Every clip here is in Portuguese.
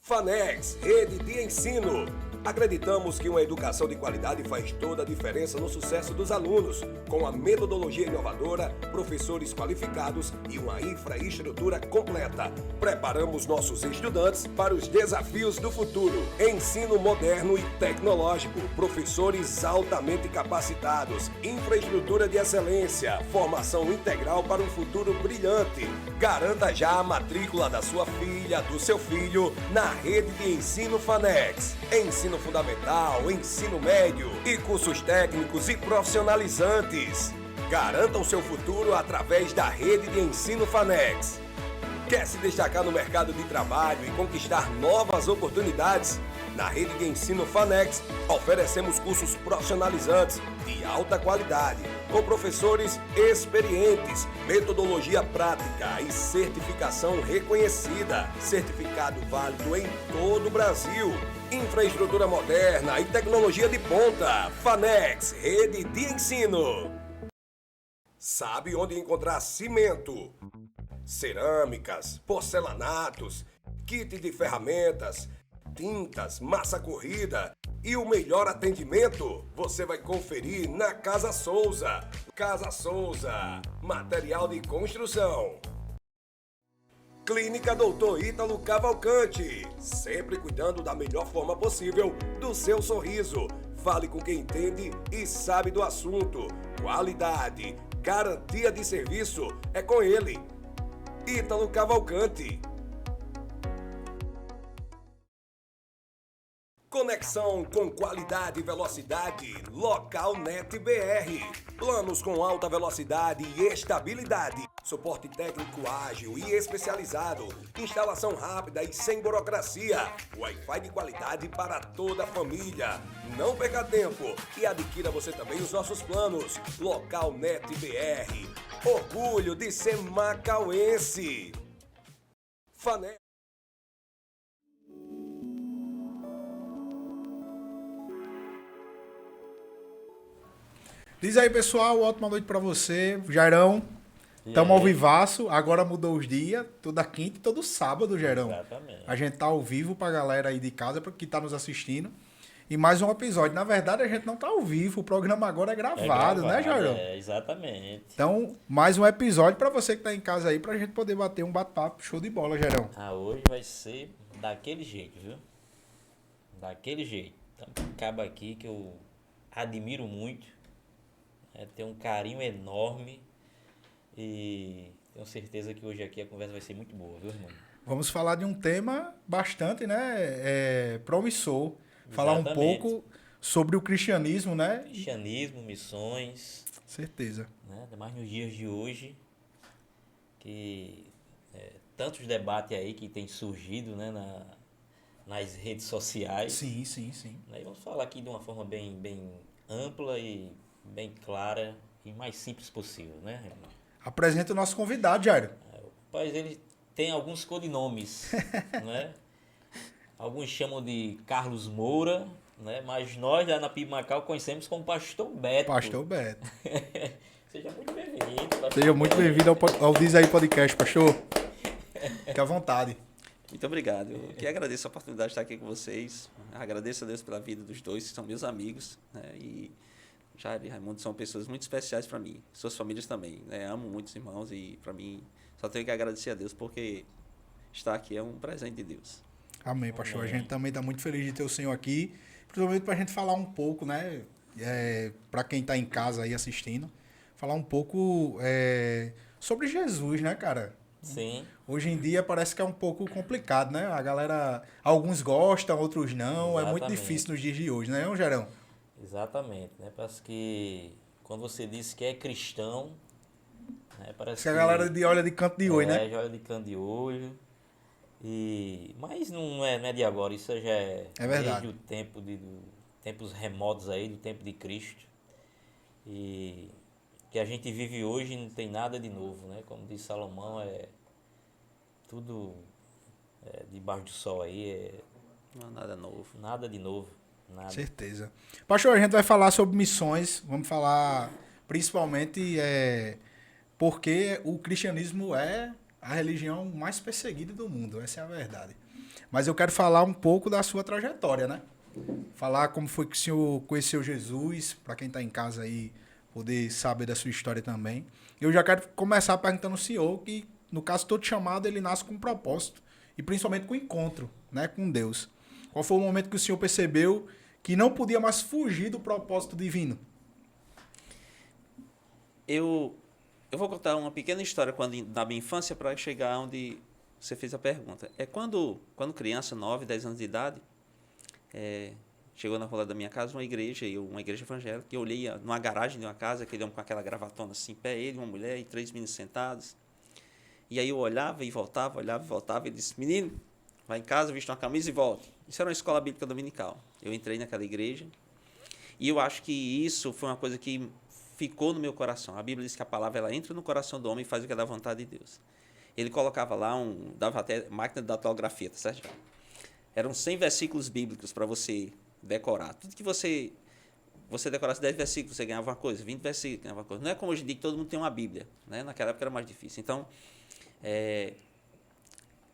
Fanex, rede de ensino. Acreditamos que uma educação de qualidade faz toda a diferença no sucesso dos alunos, com a metodologia inovadora, professores qualificados e uma infraestrutura completa. Preparamos nossos estudantes para os desafios do futuro. Ensino moderno e tecnológico, professores altamente capacitados, infraestrutura de excelência, formação integral para um futuro brilhante. Garanta já a matrícula da sua filha, do seu filho, na rede de ensino Fanex. Ensino fundamental, ensino médio e cursos técnicos e profissionalizantes. Garanta o seu futuro através da rede de ensino Fanex. Quer se destacar no mercado de trabalho e conquistar novas oportunidades? Na rede de ensino Fanex, oferecemos cursos profissionalizantes de alta qualidade, com professores experientes, metodologia prática e certificação reconhecida. Certificado válido em todo o Brasil. Infraestrutura moderna e tecnologia de ponta. Fanex, rede de ensino. Sabe onde encontrar cimento, cerâmicas, porcelanatos, kit de ferramentas, tintas, massa corrida e o melhor atendimento? Você vai conferir na Casa Souza. Casa Souza, material de construção. Clínica Doutor Ítalo Cavalcante, sempre cuidando da melhor forma possível do seu sorriso. Fale com quem entende e sabe do assunto. Qualidade, garantia de serviço é com ele. Ítalo Cavalcante. Conexão com qualidade e velocidade, Local Net BR. Planos com alta velocidade e estabilidade. Suporte técnico ágil e especializado. Instalação rápida e sem burocracia. Wi-Fi de qualidade para toda a família. Não perca tempo e adquira você também os nossos planos. Local Net BR. Orgulho de ser macauense. Fanex. Diz aí, pessoal, ótima noite pra você. Jairão, estamos ao vivaço. Agora mudou os dias, toda quinta e todo sábado, Jairão. Exatamente. A gente tá ao vivo pra galera aí de casa, que tá nos assistindo. E mais um episódio. Na verdade, a gente não tá ao vivo, o programa agora é gravado, né, Jairão? É, exatamente. Então, mais um episódio pra você que tá em casa aí, pra gente poder bater um bate-papo show de bola, Jairão. Hoje vai ser daquele jeito, viu? Daquele jeito. Então, acaba aqui que eu admiro muito. Tem um carinho enorme e tenho certeza que hoje aqui a conversa vai ser muito boa, viu, irmão? Vamos falar de um tema bastante, né, promissor. Falar um pouco sobre o cristianismo, né? Cristianismo, missões. Certeza. Né? Ainda mais nos dias de hoje, que tantos debates aí que tem surgido, né, nas redes sociais. Sim, sim, sim. E vamos falar aqui de uma forma bem ampla e bem clara e mais simples possível, né, irmão? Apresenta o nosso convidado, Jairo. Rapaz, ele tem alguns codinomes, né? Alguns chamam de Carlos Moura, né? Mas nós lá na PIB Macau conhecemos como Pastor Beto. Pastor Beto. Seja muito bem-vindo. Pastor Seja muito bem-vindo ao Diz Aí Podcast, pastor. Fique à vontade. Muito obrigado. Eu que agradeço a oportunidade de estar aqui com vocês. Agradeço a Deus pela vida dos dois, que são meus amigos, né? E Jair e Raimundo são pessoas muito especiais para mim. Suas famílias também, né? Amo muitos irmãos e para mim só tenho que agradecer a Deus porque estar aqui é um presente de Deus. Amém, pastor. Amém. A gente também está muito feliz de ter o Senhor aqui, principalmente para a gente falar um pouco, né? Para quem está em casa aí assistindo, falar um pouco sobre Jesus, né, cara? Sim. Hoje em dia parece que é um pouco complicado, né? A galera, alguns gostam, outros não. É muito Exatamente. difícil nos dias de hoje, né, Gerão? Exatamente, né? Parece que quando você diz que é cristão, né? Parece Se a galera olha de canto de olho, né? Já olha de canto de olho. Mas não é de agora, isso já é verdade. desde o tempo tempos remotos aí, do tempo de Cristo. E que a gente vive hoje não tem nada de novo, né? Como diz Salomão, tudo debaixo do sol aí, Não há nada novo. nada de novo. Nada. Certeza. Pastor, a gente vai falar sobre missões, vamos falar principalmente porque o cristianismo é a religião mais perseguida do mundo, essa é a verdade. Mas eu quero falar um pouco da sua trajetória, né? Falar como foi que o senhor conheceu Jesus, para quem está em casa aí poder saber da sua história também. Eu já quero começar perguntando ao senhor que, no caso, todo chamado ele nasce com um propósito e principalmente com encontro, né, com Deus. Qual foi o momento que o senhor percebeu que não podia mais fugir do propósito divino? Eu vou contar uma pequena história da minha infância para chegar onde você fez a pergunta. Quando criança, 9, 10 anos de idade, chegou na rua da minha casa uma igreja evangélica, que eu olhei numa garagem de uma casa, aquele homem com aquela gravatona assim, em pé, ele, uma mulher e 3 meninos sentados. E aí eu olhava e voltava, e disse, menino, vai em casa, veste uma camisa e volte. Isso era uma escola bíblica dominical. Eu entrei naquela igreja e eu acho que isso foi uma coisa que ficou no meu coração. A Bíblia diz que a palavra ela entra no coração do homem e faz o que é da vontade de Deus. Ele colocava lá, dava até máquina de datilografia, tá certo? Eram 100 versículos bíblicos para você decorar. Tudo que você decorasse 10 versículos, você ganhava uma coisa, 20 versículos, ganhava uma coisa. Não é como hoje em dia que todo mundo tem uma Bíblia, né? Naquela época era mais difícil. Então,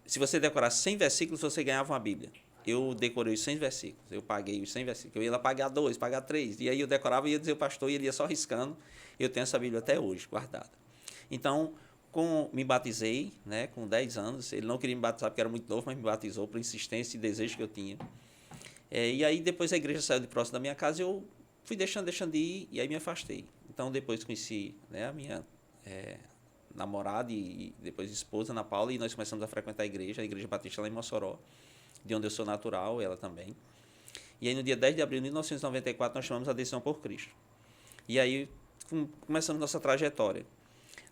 se você decorasse 100 versículos, você ganhava uma Bíblia. Eu decorei os 100 versículos, eu paguei os 100 versículos. Eu ia lá pagar 2, pagar 3. E aí eu decorava e ia dizer o pastor e ele ia só riscando. Eu tenho essa Bíblia até hoje, guardada. Então, me batizei, né, com 10 anos. Ele não queria me batizar porque era muito novo, mas me batizou por insistência e desejo que eu tinha. E aí depois a igreja saiu de próximo da minha casa e eu fui deixando de ir e aí me afastei. Então depois conheci, né, a minha namorada e depois esposa, Ana Paula, e nós começamos a frequentar a Igreja Batista lá em Mossoró, de onde eu sou natural, ela também. E aí no dia 10 de abril de 1994 nós chamamos a decisão por Cristo. E aí começamos nossa trajetória.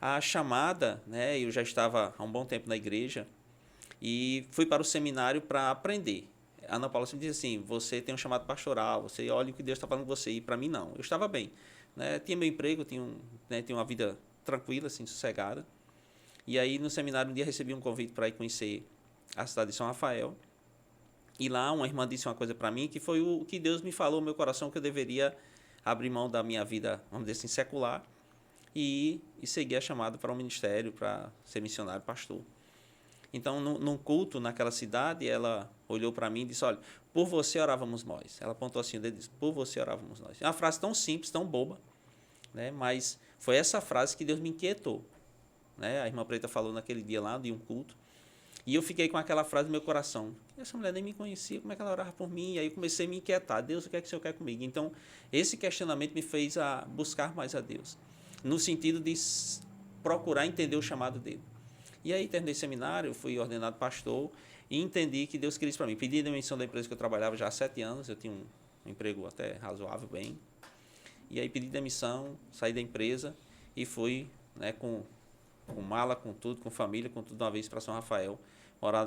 A chamada, né, eu já estava há um bom tempo na igreja e fui para o seminário para aprender. A Ana Paula sempre diz assim, você tem um chamado pastoral, você olha o que Deus está falando com você, e para mim não. Eu estava bem, né, tinha meu emprego, tinha uma vida tranquila, assim, sossegada. E aí no seminário um dia recebi um convite para ir conhecer a cidade de São Rafael. E lá uma irmã disse uma coisa para mim, que foi o que Deus me falou no meu coração, que eu deveria abrir mão da minha vida, vamos dizer assim, secular, e seguir a chamada para o ministério, para ser missionário, pastor. Então, num culto naquela cidade, ela olhou para mim e disse, olha, por você orávamos nós. Ela apontou assim o dedo e disse, por você orávamos nós. É uma frase tão simples, tão boba, né? Mas foi essa frase que Deus me inquietou, né? A irmã Preta falou naquele dia lá de um culto, e eu fiquei com aquela frase no meu coração. Essa mulher nem me conhecia, como é que ela orava por mim? E aí eu comecei a me inquietar. Deus, o que é que o Senhor quer comigo? Então, esse questionamento me fez a buscar mais a Deus, no sentido de procurar entender o chamado dele. E aí terminei o seminário, fui ordenado pastor e entendi que Deus queria isso para mim. Pedi demissão da empresa que eu trabalhava já há 7 anos, eu tinha um emprego até razoável, bem. E aí pedi demissão, saí da empresa e fui, né, com mala, com tudo, com família, com tudo de uma vez para São Rafael.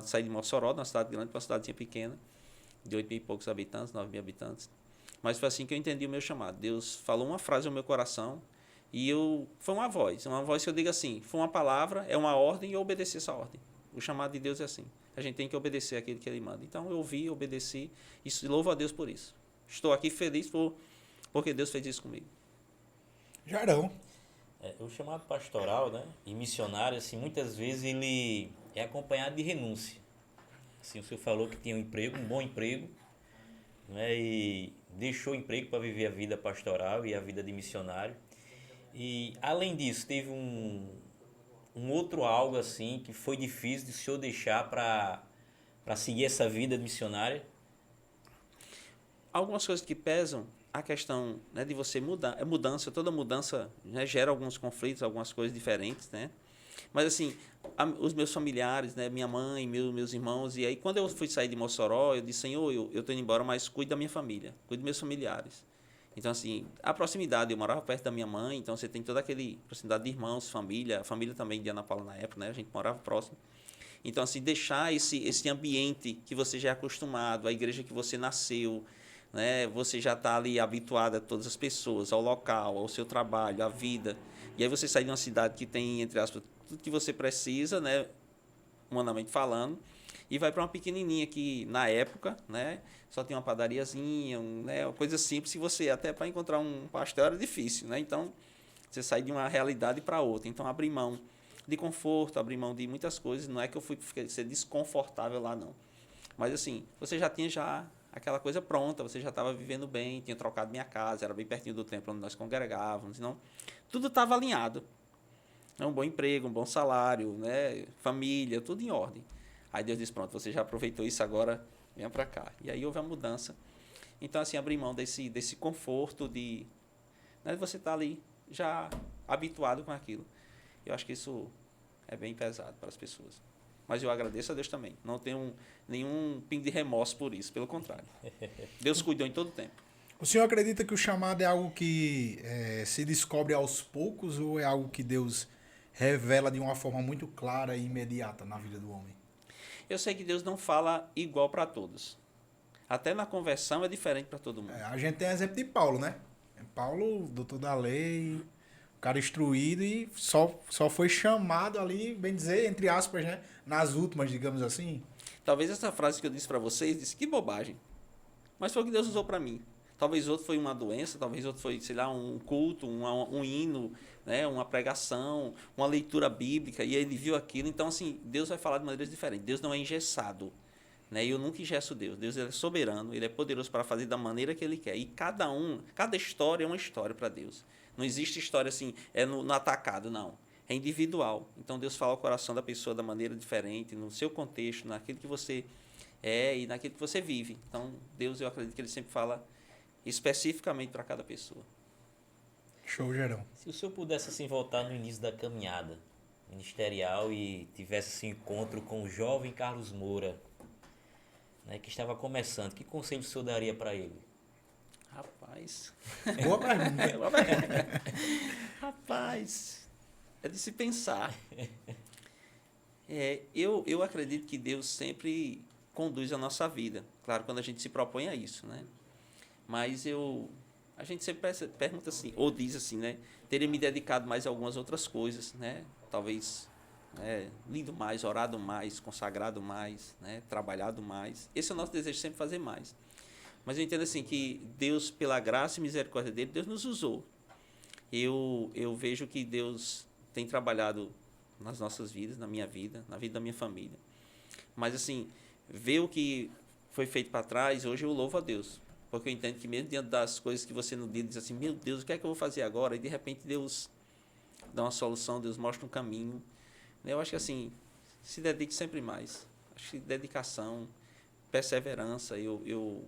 Saí de Mossoró, uma cidade grande, para uma cidadezinha pequena, de 8 mil e poucos habitantes, 9 mil habitantes. Mas foi assim que eu entendi o meu chamado. Deus falou uma frase ao meu coração e foi uma voz que eu digo assim, foi uma palavra, é uma ordem e eu obedeci essa ordem. O chamado de Deus é assim, a gente tem que obedecer aquilo que Ele manda. Então eu ouvi, obedeci e louvo a Deus por isso. Estou aqui feliz porque Deus fez isso comigo. Jarão. O chamado pastoral, né, e missionário, assim, muitas vezes ele é acompanhado de renúncia. Assim, o senhor falou que tinha um emprego, um bom emprego, né, e deixou o emprego para viver a vida pastoral e a vida de missionário. E, além disso, teve um outro algo assim que foi difícil de o senhor deixar para seguir essa vida missionária? Algumas coisas que pesam, a questão, né, de você mudar, toda mudança, né, gera alguns conflitos, algumas coisas diferentes, né? Mas assim, os meus familiares, né, minha mãe, meus irmãos, e aí quando eu fui sair de Mossoró, eu disse, Senhor, eu estou indo embora, mas cuide da minha família, cuide dos meus familiares. Então assim, a proximidade, eu morava perto da minha mãe, então você tem toda aquele proximidade de irmãos, família, a família também de Ana Paula na época, né, a gente morava próximo. Então assim, deixar esse ambiente que você já é acostumado, a igreja que você nasceu, né, você já está ali habituado a todas as pessoas, ao local, ao seu trabalho, à vida. E aí você sai de uma cidade que tem, entre aspas, tudo que você precisa, né, humanamente falando, e vai para uma pequenininha que, na época, né, só tinha uma padariazinha, né, uma coisa simples, e você, até para encontrar um pastel era difícil, né? Então, você sai de uma realidade para outra. Então, abrir mão de conforto, abrir mão de muitas coisas. Não é que eu fui ser desconfortável lá, não. Mas assim, você já tinha já aquela coisa pronta, você já estava vivendo bem, tinha trocado minha casa, era bem pertinho do templo onde nós congregávamos. Então, tudo estava alinhado. Um bom emprego, um bom salário, né? Família, tudo em ordem. Aí Deus disse, pronto, você já aproveitou isso, agora venha para cá. E aí houve a mudança. Então, assim, abrir mão desse conforto de, né, você estar ali já habituado com aquilo. Eu acho que isso é bem pesado para as pessoas. Mas eu agradeço a Deus também. Não tenho nenhum pingo de remorso por isso, pelo contrário. Deus cuidou em todo o tempo. O senhor acredita que o chamado é algo que se descobre aos poucos ou é algo que Deus revela de uma forma muito clara e imediata na vida do homem? Eu sei que Deus não fala igual para todos. Até na conversão é diferente para todo mundo. A gente tem exemplo de Paulo, né? Paulo, doutor da lei, cara instruído e só foi chamado ali, bem dizer, entre aspas, né? Nas últimas, digamos assim. Talvez essa frase que eu disse para vocês, disse que bobagem. Mas foi o que Deus usou para mim. Talvez outro foi uma doença, talvez outro foi, sei lá, um culto, um hino, né? Uma pregação, uma leitura bíblica, e ele viu aquilo. Então, assim, Deus vai falar de maneiras diferentes. Deus não é engessado. Né? Eu nunca engesso Deus. Deus ele é soberano, ele é poderoso para fazer da maneira que ele quer. E cada história é uma história para Deus. Não existe história assim, no atacado, não. É individual. Então Deus fala ao coração da pessoa da maneira diferente, no seu contexto, naquilo que você é e naquilo que você vive. Então Deus, eu acredito que ele sempre fala especificamente para cada pessoa. Show, Gerão. Se o senhor pudesse assim voltar no início da caminhada ministerial e tivesse esse encontro com o jovem Carlos Moura, né, que estava começando, que conselho o senhor daria para ele? Rapaz. Boa pergunta. Rapaz, é de se pensar. Eu acredito que Deus sempre conduz a nossa vida. Claro, quando a gente se propõe a isso, né? Mas a gente sempre pergunta assim, ou diz assim, né? Teria me dedicado mais a algumas outras coisas, né? Talvez lido mais, orado mais, consagrado mais, né? Trabalhado mais. Esse é o nosso desejo, sempre fazer mais. Mas eu entendo assim que Deus, pela graça e misericórdia dele, Deus nos usou. Eu vejo que Deus tem trabalhado nas nossas vidas, na minha vida, na vida da minha família. Mas assim, ver o que foi feito para trás, hoje eu louvo a Deus. Porque eu entendo que mesmo diante das coisas que você no dia diz assim, meu Deus, o que é que eu vou fazer agora? E de repente Deus dá uma solução, Deus mostra um caminho. Eu acho que assim, se dedique sempre mais. Acho que dedicação, perseverança. Eu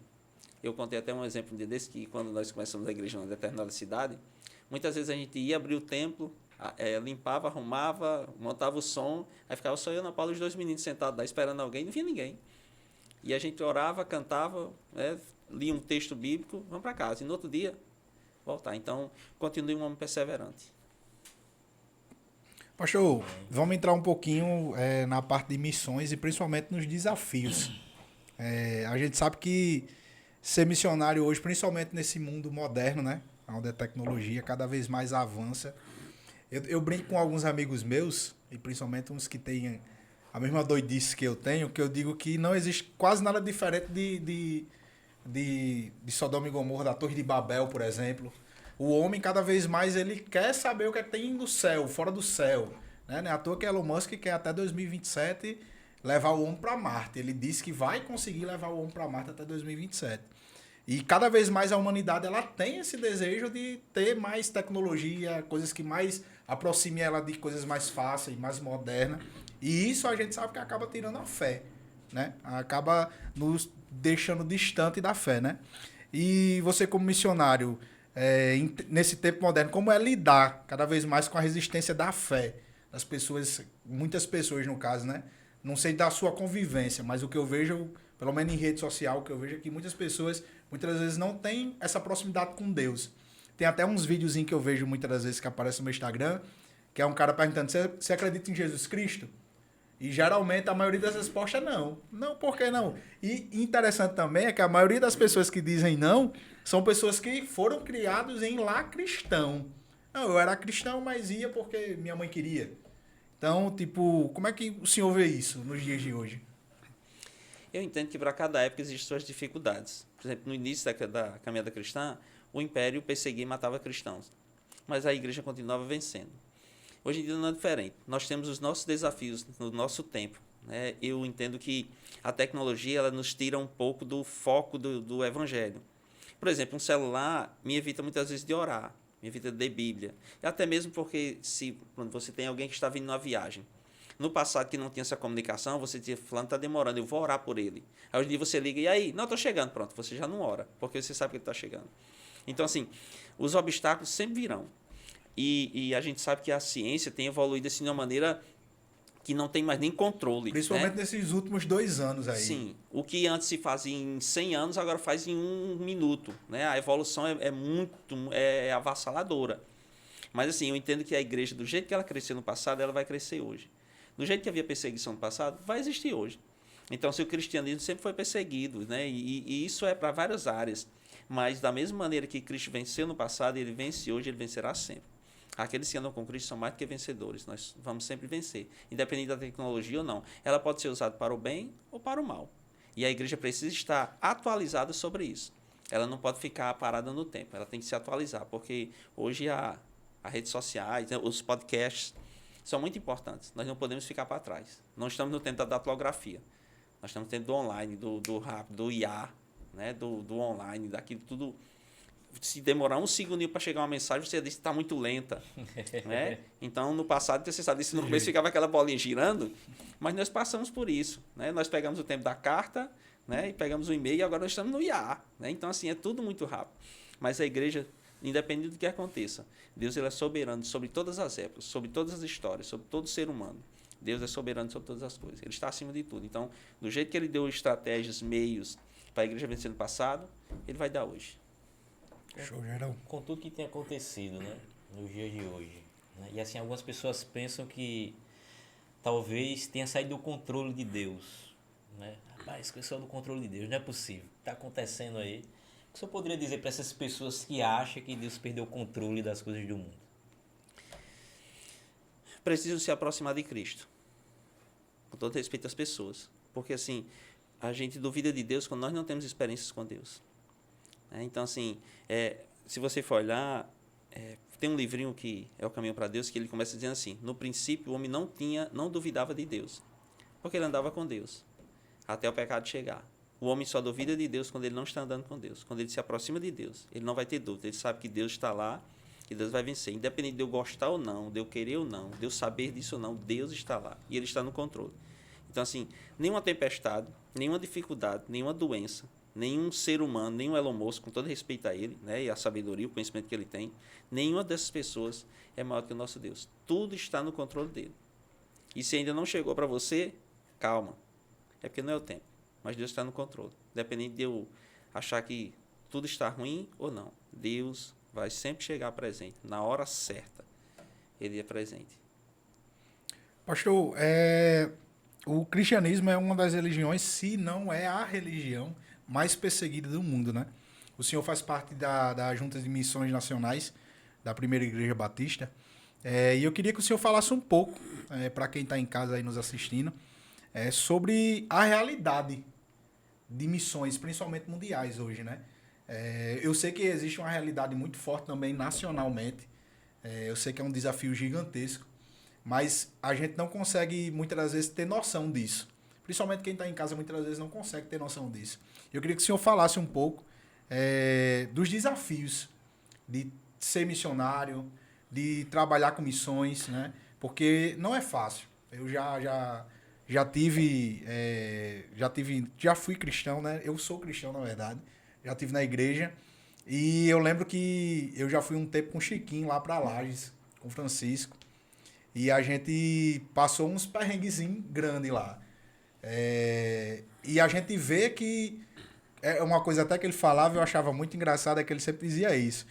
contei até um exemplo desse, que quando nós começamos a igreja em uma determinada cidade, muitas vezes a gente ia abrir o templo, limpava, arrumava, montava o som, aí ficava só eu, Ana Paula e os 2 meninos sentados lá esperando alguém, não vinha ninguém. E a gente orava, cantava, lia um texto bíblico, vamos para casa. E no outro dia, voltar. Então, continue um homem perseverante. Pastor, vamos entrar um pouquinho na parte de missões e principalmente nos desafios. A gente sabe que ser missionário hoje, principalmente nesse mundo moderno, né? Onde a tecnologia cada vez mais avança. Eu brinco com alguns amigos meus, e principalmente uns que têm a mesma doidice que eu tenho, que eu digo que não existe quase nada diferente de Sodoma e Gomorra, da Torre de Babel, por exemplo. O homem, cada vez mais, ele quer saber o que é que tem no céu, fora do céu. Né? Não é à toa que Elon Musk quer até 2027 levar o homem para Marte. Ele disse que vai conseguir levar o homem para Marte até 2027. E cada vez mais a humanidade ela tem esse desejo de ter mais tecnologia, coisas que mais aproximem ela de coisas mais fáceis, mais modernas. E isso a gente sabe que acaba tirando a fé, né? Acaba nos deixando distante da fé, né? E você como missionário, nesse tempo moderno, como é lidar cada vez mais com a resistência da fé das pessoas, muitas pessoas no caso, né? Não sei da sua convivência, mas o que eu vejo, pelo menos em rede social, o que eu vejo é que muitas pessoas, muitas vezes, não têm essa proximidade com Deus. Tem até uns videozinhos que eu vejo muitas das vezes que aparecem no meu Instagram, que é um cara perguntando, você acredita em Jesus Cristo? E geralmente a maioria das respostas é não. Não, por que não? E interessante também é que a maioria das pessoas que dizem não são pessoas que foram criadas em lar cristão. Não, eu era cristão, mas ia porque minha mãe queria. Então, tipo, como é que o senhor vê isso nos dias de hoje? Eu entendo que para cada época existem suas dificuldades. Por exemplo, no início da caminhada cristã, o império perseguia e matava cristãos. Mas a igreja continuava vencendo. Hoje em dia não é diferente. Nós temos os nossos desafios no nosso tempo, né? Eu entendo que a tecnologia ela nos tira um pouco do foco do evangelho. Por exemplo, um celular me evita muitas vezes de orar, me evita de ler Bíblia. E até mesmo porque se você tem alguém que está vindo numa viagem. No passado, que não tinha essa comunicação, você dizia, fulano está demorando, eu vou orar por ele. Aí hoje em dia você liga, e aí? Não, estou chegando. Pronto, você já não ora, porque você sabe que ele está chegando. Então, assim, os obstáculos sempre virão. E a gente sabe que a ciência tem evoluído assim de uma maneira que não tem mais nem controle. Principalmente né? nesses últimos 2 anos aí. Sim. O que antes se fazia em 100 anos, agora faz em 1 minuto. Né? A evolução é avassaladora. Mas, assim, eu entendo que a igreja, do jeito que ela cresceu no passado, ela vai crescer hoje. Do jeito que havia perseguição no passado, vai existir hoje. Então, se o cristianismo sempre foi perseguido, né? E isso é para várias áreas. Mas, da mesma maneira que Cristo venceu no passado, ele vence hoje, ele vencerá sempre. Aqueles que andam com Cristo são mais do que vencedores. Nós vamos sempre vencer, independente da tecnologia ou não. Ela pode ser usada para o bem ou para o mal. E a igreja precisa estar atualizada sobre isso. Ela não pode ficar parada no tempo. Ela tem que se atualizar, porque hoje as redes sociais, os podcasts são muito importantes. Nós não podemos ficar para trás. Não estamos no tempo da datilografia. Nós estamos no tempo do online, do rápido, do IA, né? do online, daquilo tudo. Se demorar um segundinho para chegar uma mensagem, você diz que está muito lenta. Né? Então, no passado, você sabe, no começo ficava aquela bolinha girando, mas nós passamos por isso. Né? Nós pegamos o tempo da carta, né? E pegamos o e-mail e agora nós estamos no IA. Né? Então, assim, é tudo muito rápido. Mas a igreja, independente do que aconteça, Deus ele é soberano sobre todas as épocas, sobre todas as histórias, sobre todo ser humano. Deus é soberano sobre todas as coisas. Ele está acima de tudo. Então, do jeito que ele deu estratégias, meios para a igreja vencer no passado, ele vai dar hoje. Show, Gerão. Com tudo que tem acontecido, né, nos dias de hoje. Né? E assim, algumas pessoas pensam que talvez tenha saído do controle de Deus. Né? Rapaz, isso é só do controle de Deus, não é possível. Está acontecendo aí. O que o senhor poderia dizer para essas pessoas que acham que Deus perdeu o controle das coisas do mundo? Precisam se aproximar de Cristo. Com todo respeito às pessoas. Porque, assim, a gente duvida de Deus quando nós não temos experiências com Deus. Então, assim, se você for olhar, tem um livrinho que é O Caminho para Deus, que ele começa dizendo assim, no princípio o homem não duvidava de Deus, porque ele andava com Deus, até o pecado chegar. O homem só duvida de Deus quando ele não está andando com Deus. Quando ele se aproxima de Deus, ele não vai ter dúvida, ele sabe que Deus está lá, que Deus vai vencer. Independente de eu gostar ou não, de eu querer ou não, de eu saber disso ou não, Deus está lá, e ele está no controle. Então, assim, nenhuma tempestade, nenhuma dificuldade, nenhuma doença, nenhum ser humano, nenhum Elon Musk, com todo respeito a ele, né, e a sabedoria, o conhecimento que ele tem, nenhuma dessas pessoas é maior que o nosso Deus. Tudo está no controle dele. E se ainda não chegou para você, calma. É porque não é o tempo. Mas Deus está no controle. Independente de eu achar que tudo está ruim ou não. Deus vai sempre chegar presente. Na hora certa, ele é presente. Pastor, o cristianismo é uma das religiões, se não é a religião mais perseguida do mundo, né? O senhor faz parte da Junta de Missões Nacionais da Primeira Igreja Batista. E eu queria que o senhor falasse um pouco, para quem está em casa aí nos assistindo, sobre a realidade de missões, principalmente mundiais hoje, né? Eu sei que existe uma realidade muito forte também nacionalmente. Eu sei que é um desafio gigantesco, mas a gente não consegue muitas das vezes ter noção disso. Principalmente quem está em casa muitas das vezes não consegue ter noção disso. Eu queria que o senhor falasse um pouco dos desafios de ser missionário, de trabalhar com missões, né? Porque não é fácil. Eu já fui cristão, né? Eu sou cristão, na verdade. Já estive na igreja. E eu lembro que eu já fui um tempo com o Chiquinho lá para Lages, com o Francisco. E a gente passou uns perrenguezinhos grandes lá. E a gente vê que é uma coisa até que ele falava, eu achava muito engraçado, é que ele sempre dizia isso.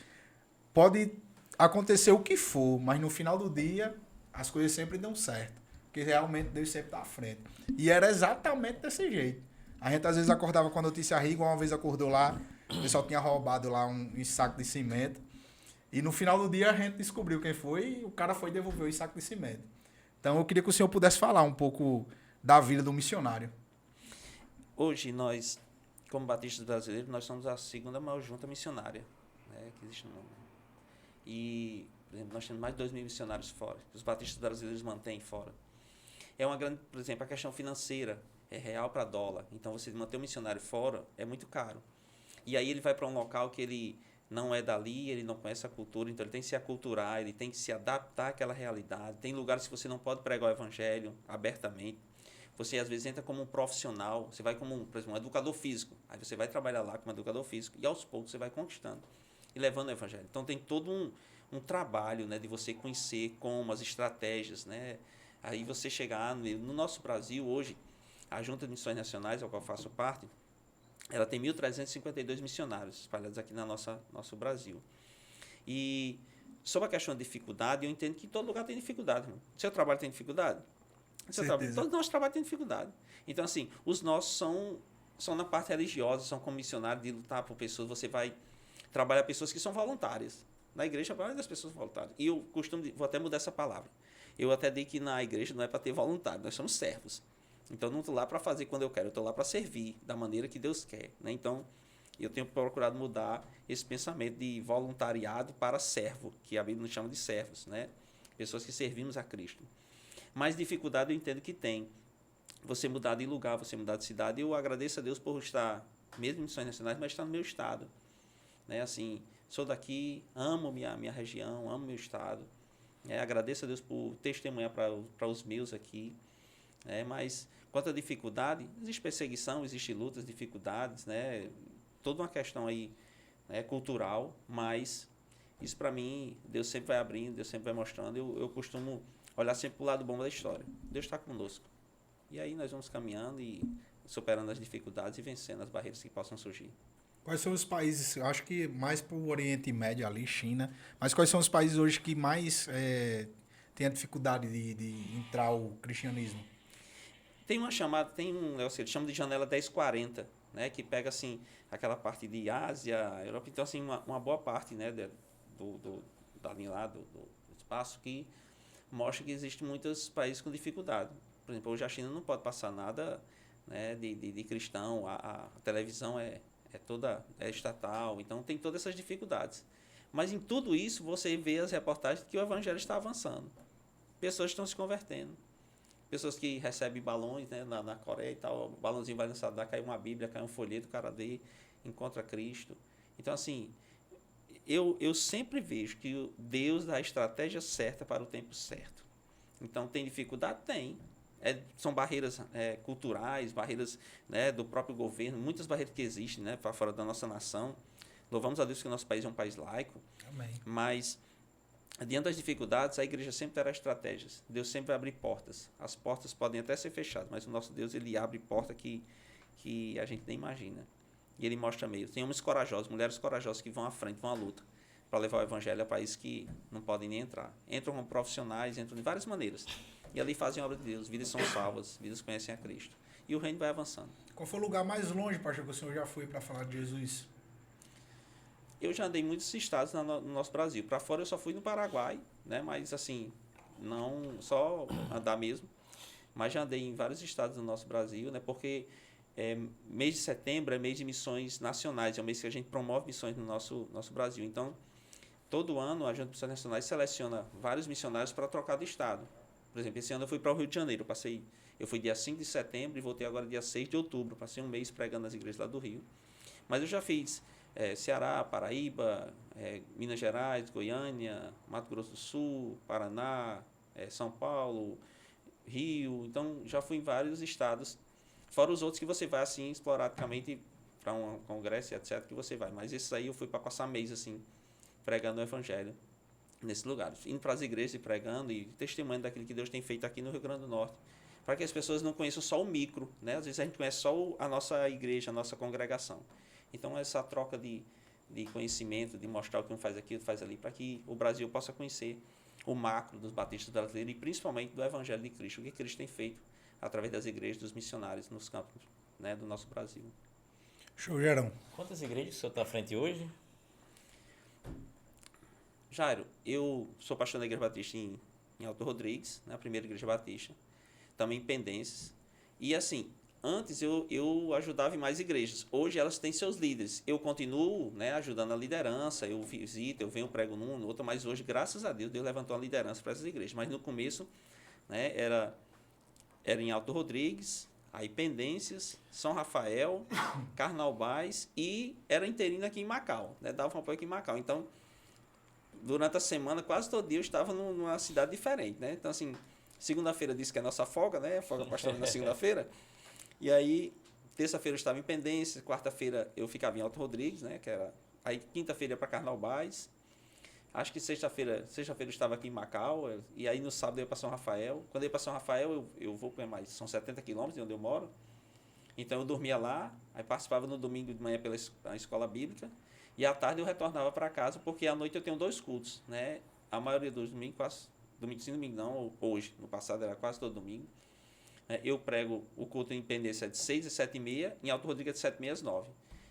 Pode acontecer o que for, mas no final do dia as coisas sempre dão certo. Porque realmente Deus sempre está à frente. E era exatamente desse jeito. A gente às vezes acordava com a notícia ruim, igual uma vez acordou lá, o pessoal tinha roubado lá um saco de cimento. E no final do dia a gente descobriu quem foi e o cara foi devolver o saco de cimento. Então eu queria que o senhor pudesse falar um pouco da vida do missionário. Hoje nós, como batistas brasileiros, nós somos a segunda maior junta missionária, né, que existe no mundo. E Por exemplo, nós temos mais de 2.000 missionários fora, que os batistas brasileiros mantêm fora. É uma grande, por exemplo, a questão financeira é real para dólar. Então, você manter um missionário fora é muito caro. E aí ele vai para um local que ele não é dali, ele não conhece a cultura, então ele tem que se aculturar, ele tem que se adaptar àquela realidade. Tem lugares que você não pode pregar o evangelho abertamente. Você, às vezes, entra como um profissional, você vai como, por exemplo, um educador físico. Aí você vai trabalhar lá como educador físico e, aos poucos, você vai conquistando e levando o evangelho. Então, tem todo um trabalho, né, de você conhecer como, as estratégias, né? Aí você chegar no nosso Brasil, hoje, a Junta de Missões Nacionais, ao qual eu faço parte, ela tem 1.352 missionários espalhados aqui na nosso Brasil. E sobre a questão de dificuldade, eu entendo que todo lugar tem dificuldade. Irmão. Seu trabalho tem dificuldade? Todo nosso trabalho tem dificuldade. Então, assim, os nossos são na parte religiosa, são como missionários de lutar por pessoas. Você vai trabalhar pessoas que são voluntárias. Na igreja, a maioria das pessoas são voluntárias. E eu vou até mudar essa palavra. Eu até digo que na igreja não é para ter voluntário, nós somos servos. Então, eu não estou lá para fazer quando eu quero, eu estou lá para servir da maneira que Deus quer. Né? Então, eu tenho procurado mudar esse pensamento de voluntariado para servo, que a Bíblia nos chama de servos, né? Pessoas que servimos a Cristo. Mas dificuldade eu entendo que tem. Você mudar de lugar, você mudar de cidade. Eu agradeço a Deus por estar, mesmo em missões nacionais, mas estar no meu estado. Né? Assim, sou daqui, amo minha região, amo meu estado. Agradeço a Deus por testemunhar para os meus aqui. Mas quanto à dificuldade, existe perseguição, existe lutas, dificuldades, né? Toda uma questão aí, né, cultural, mas isso para mim, Deus sempre vai abrindo, Deus sempre vai mostrando. Eu costumo olhar sempre para o lado bom da história. Deus está conosco. E aí nós vamos caminhando e superando as dificuldades e vencendo as barreiras que possam surgir. Quais são os países, eu acho que mais para o Oriente Médio ali, China, mas quais são os países hoje que mais têm a dificuldade de entrar o cristianismo? Tem uma chamada, eles chamam de janela 1040, né, que pega assim aquela parte de Ásia, Europa, então assim uma boa parte, né, da linha lá do espaço que mostra que existem muitos países com dificuldade. Por exemplo, hoje a China não pode passar nada, né, de cristão, a televisão é toda estatal, então tem todas essas dificuldades. Mas em tudo isso você vê as reportagens que o evangelho está avançando. Pessoas estão se convertendo. Pessoas que recebem balões, né, na Coreia e tal, o balãozinho vai lançar, cai uma Bíblia, cai um folheto, o cara encontra Cristo. Então, assim, eu sempre vejo que Deus dá a estratégia certa para o tempo certo. Então, tem dificuldade? Tem. São barreiras culturais, barreiras, né, do próprio governo, muitas barreiras que existem, né, para fora da nossa nação. Louvamos a Deus que o nosso país é um país laico. Amém. Mas diante das dificuldades, a igreja sempre terá estratégias. Deus sempre vai abrir portas. As portas podem até ser fechadas, mas o nosso Deus, ele abre porta que a gente nem imagina. E ele mostra meios. Tem homens corajosos, mulheres corajosas que vão à frente, vão à luta para levar o evangelho a países que não podem nem entrar. Entram como profissionais, entram de várias maneiras. E ali fazem a obra de Deus. Vidas são salvas, vidas conhecem a Cristo. E o reino vai avançando. Qual foi o lugar mais longe, pastor, que o senhor já foi para falar de Jesus? Eu já andei em muitos estados no nosso Brasil. Para fora eu só fui no Paraguai, né? Mas assim, não só andar mesmo, mas já andei em vários estados do nosso Brasil, né? Porque mês de setembro é mês de missões nacionais, é o mês que a gente promove missões no nosso Brasil. Então, todo ano a Junta de Missões Nacionais seleciona vários missionários para trocar de estado. Por exemplo, esse ano eu fui para o Rio de Janeiro, eu fui dia 5 de setembro e voltei agora dia 6 de outubro, passei um mês pregando nas igrejas lá do Rio. Mas eu já fiz Ceará, Paraíba, Minas Gerais, Goiânia, Mato Grosso do Sul, Paraná, São Paulo, Rio. Então, já fui em vários estados, fora os outros que você vai assim, esporadicamente, para um congresso, etc., que você vai. Mas esses aí eu fui para passar mês, assim, pregando o evangelho nesses lugares. Indo para as igrejas e pregando e testemunhando daquilo que Deus tem feito aqui no Rio Grande do Norte. Para que as pessoas não conheçam só o micro, né? Às vezes a gente conhece só a nossa igreja, a nossa congregação. Então, essa troca de conhecimento, de mostrar o que um faz aqui, o que faz ali, para que o Brasil possa conhecer o macro dos batistas brasileiros e principalmente do Evangelho de Cristo, o que Cristo tem feito através das igrejas, dos missionários nos campos, né, do nosso Brasil. Show, Gerão. Quantas igrejas o senhor está à frente hoje? Jairo, eu sou pastor da Igreja Batista em Alto Rodrigues, né, a primeira Igreja Batista, também em Pendências. E assim, antes eu ajudava em mais igrejas. Hoje elas têm seus líderes. Eu continuo, né, ajudando a liderança, eu visito, eu venho, prego num, no outro, mas hoje, graças a Deus levantou a liderança para essas igrejas. Mas no começo, né, era em Alto Rodrigues, aí Pendências, São Rafael, Carnaubais e era interino aqui em Macau, né, dava um apoio aqui em Macau. Então, durante a semana, quase todo dia eu estava numa cidade diferente, né? Então, assim, segunda-feira disse que é a nossa folga, né? Folga pastoril na segunda-feira. E aí, terça-feira eu estava em Pendências, quarta-feira eu ficava em Alto Rodrigues, né? Que era... Aí, quinta-feira ia para Carnaubais. Acho que sexta-feira eu estava aqui em Macau. E aí, no sábado eu ia para São Rafael. Quando eu ia para São Rafael, eu vou para mais... São 70 quilômetros de onde eu moro. Então, eu dormia lá. Aí, participava no domingo de manhã pela escola bíblica. E à tarde eu retornava para casa, porque à noite eu tenho 2 cultos, né? A maioria dos domingos, quase, domingo sim, domingo não, hoje, no passado era quase todo domingo. Eu prego o culto em Pendência de 6 às 7h30, em Alto Rodrigues de 7h30 às 9h.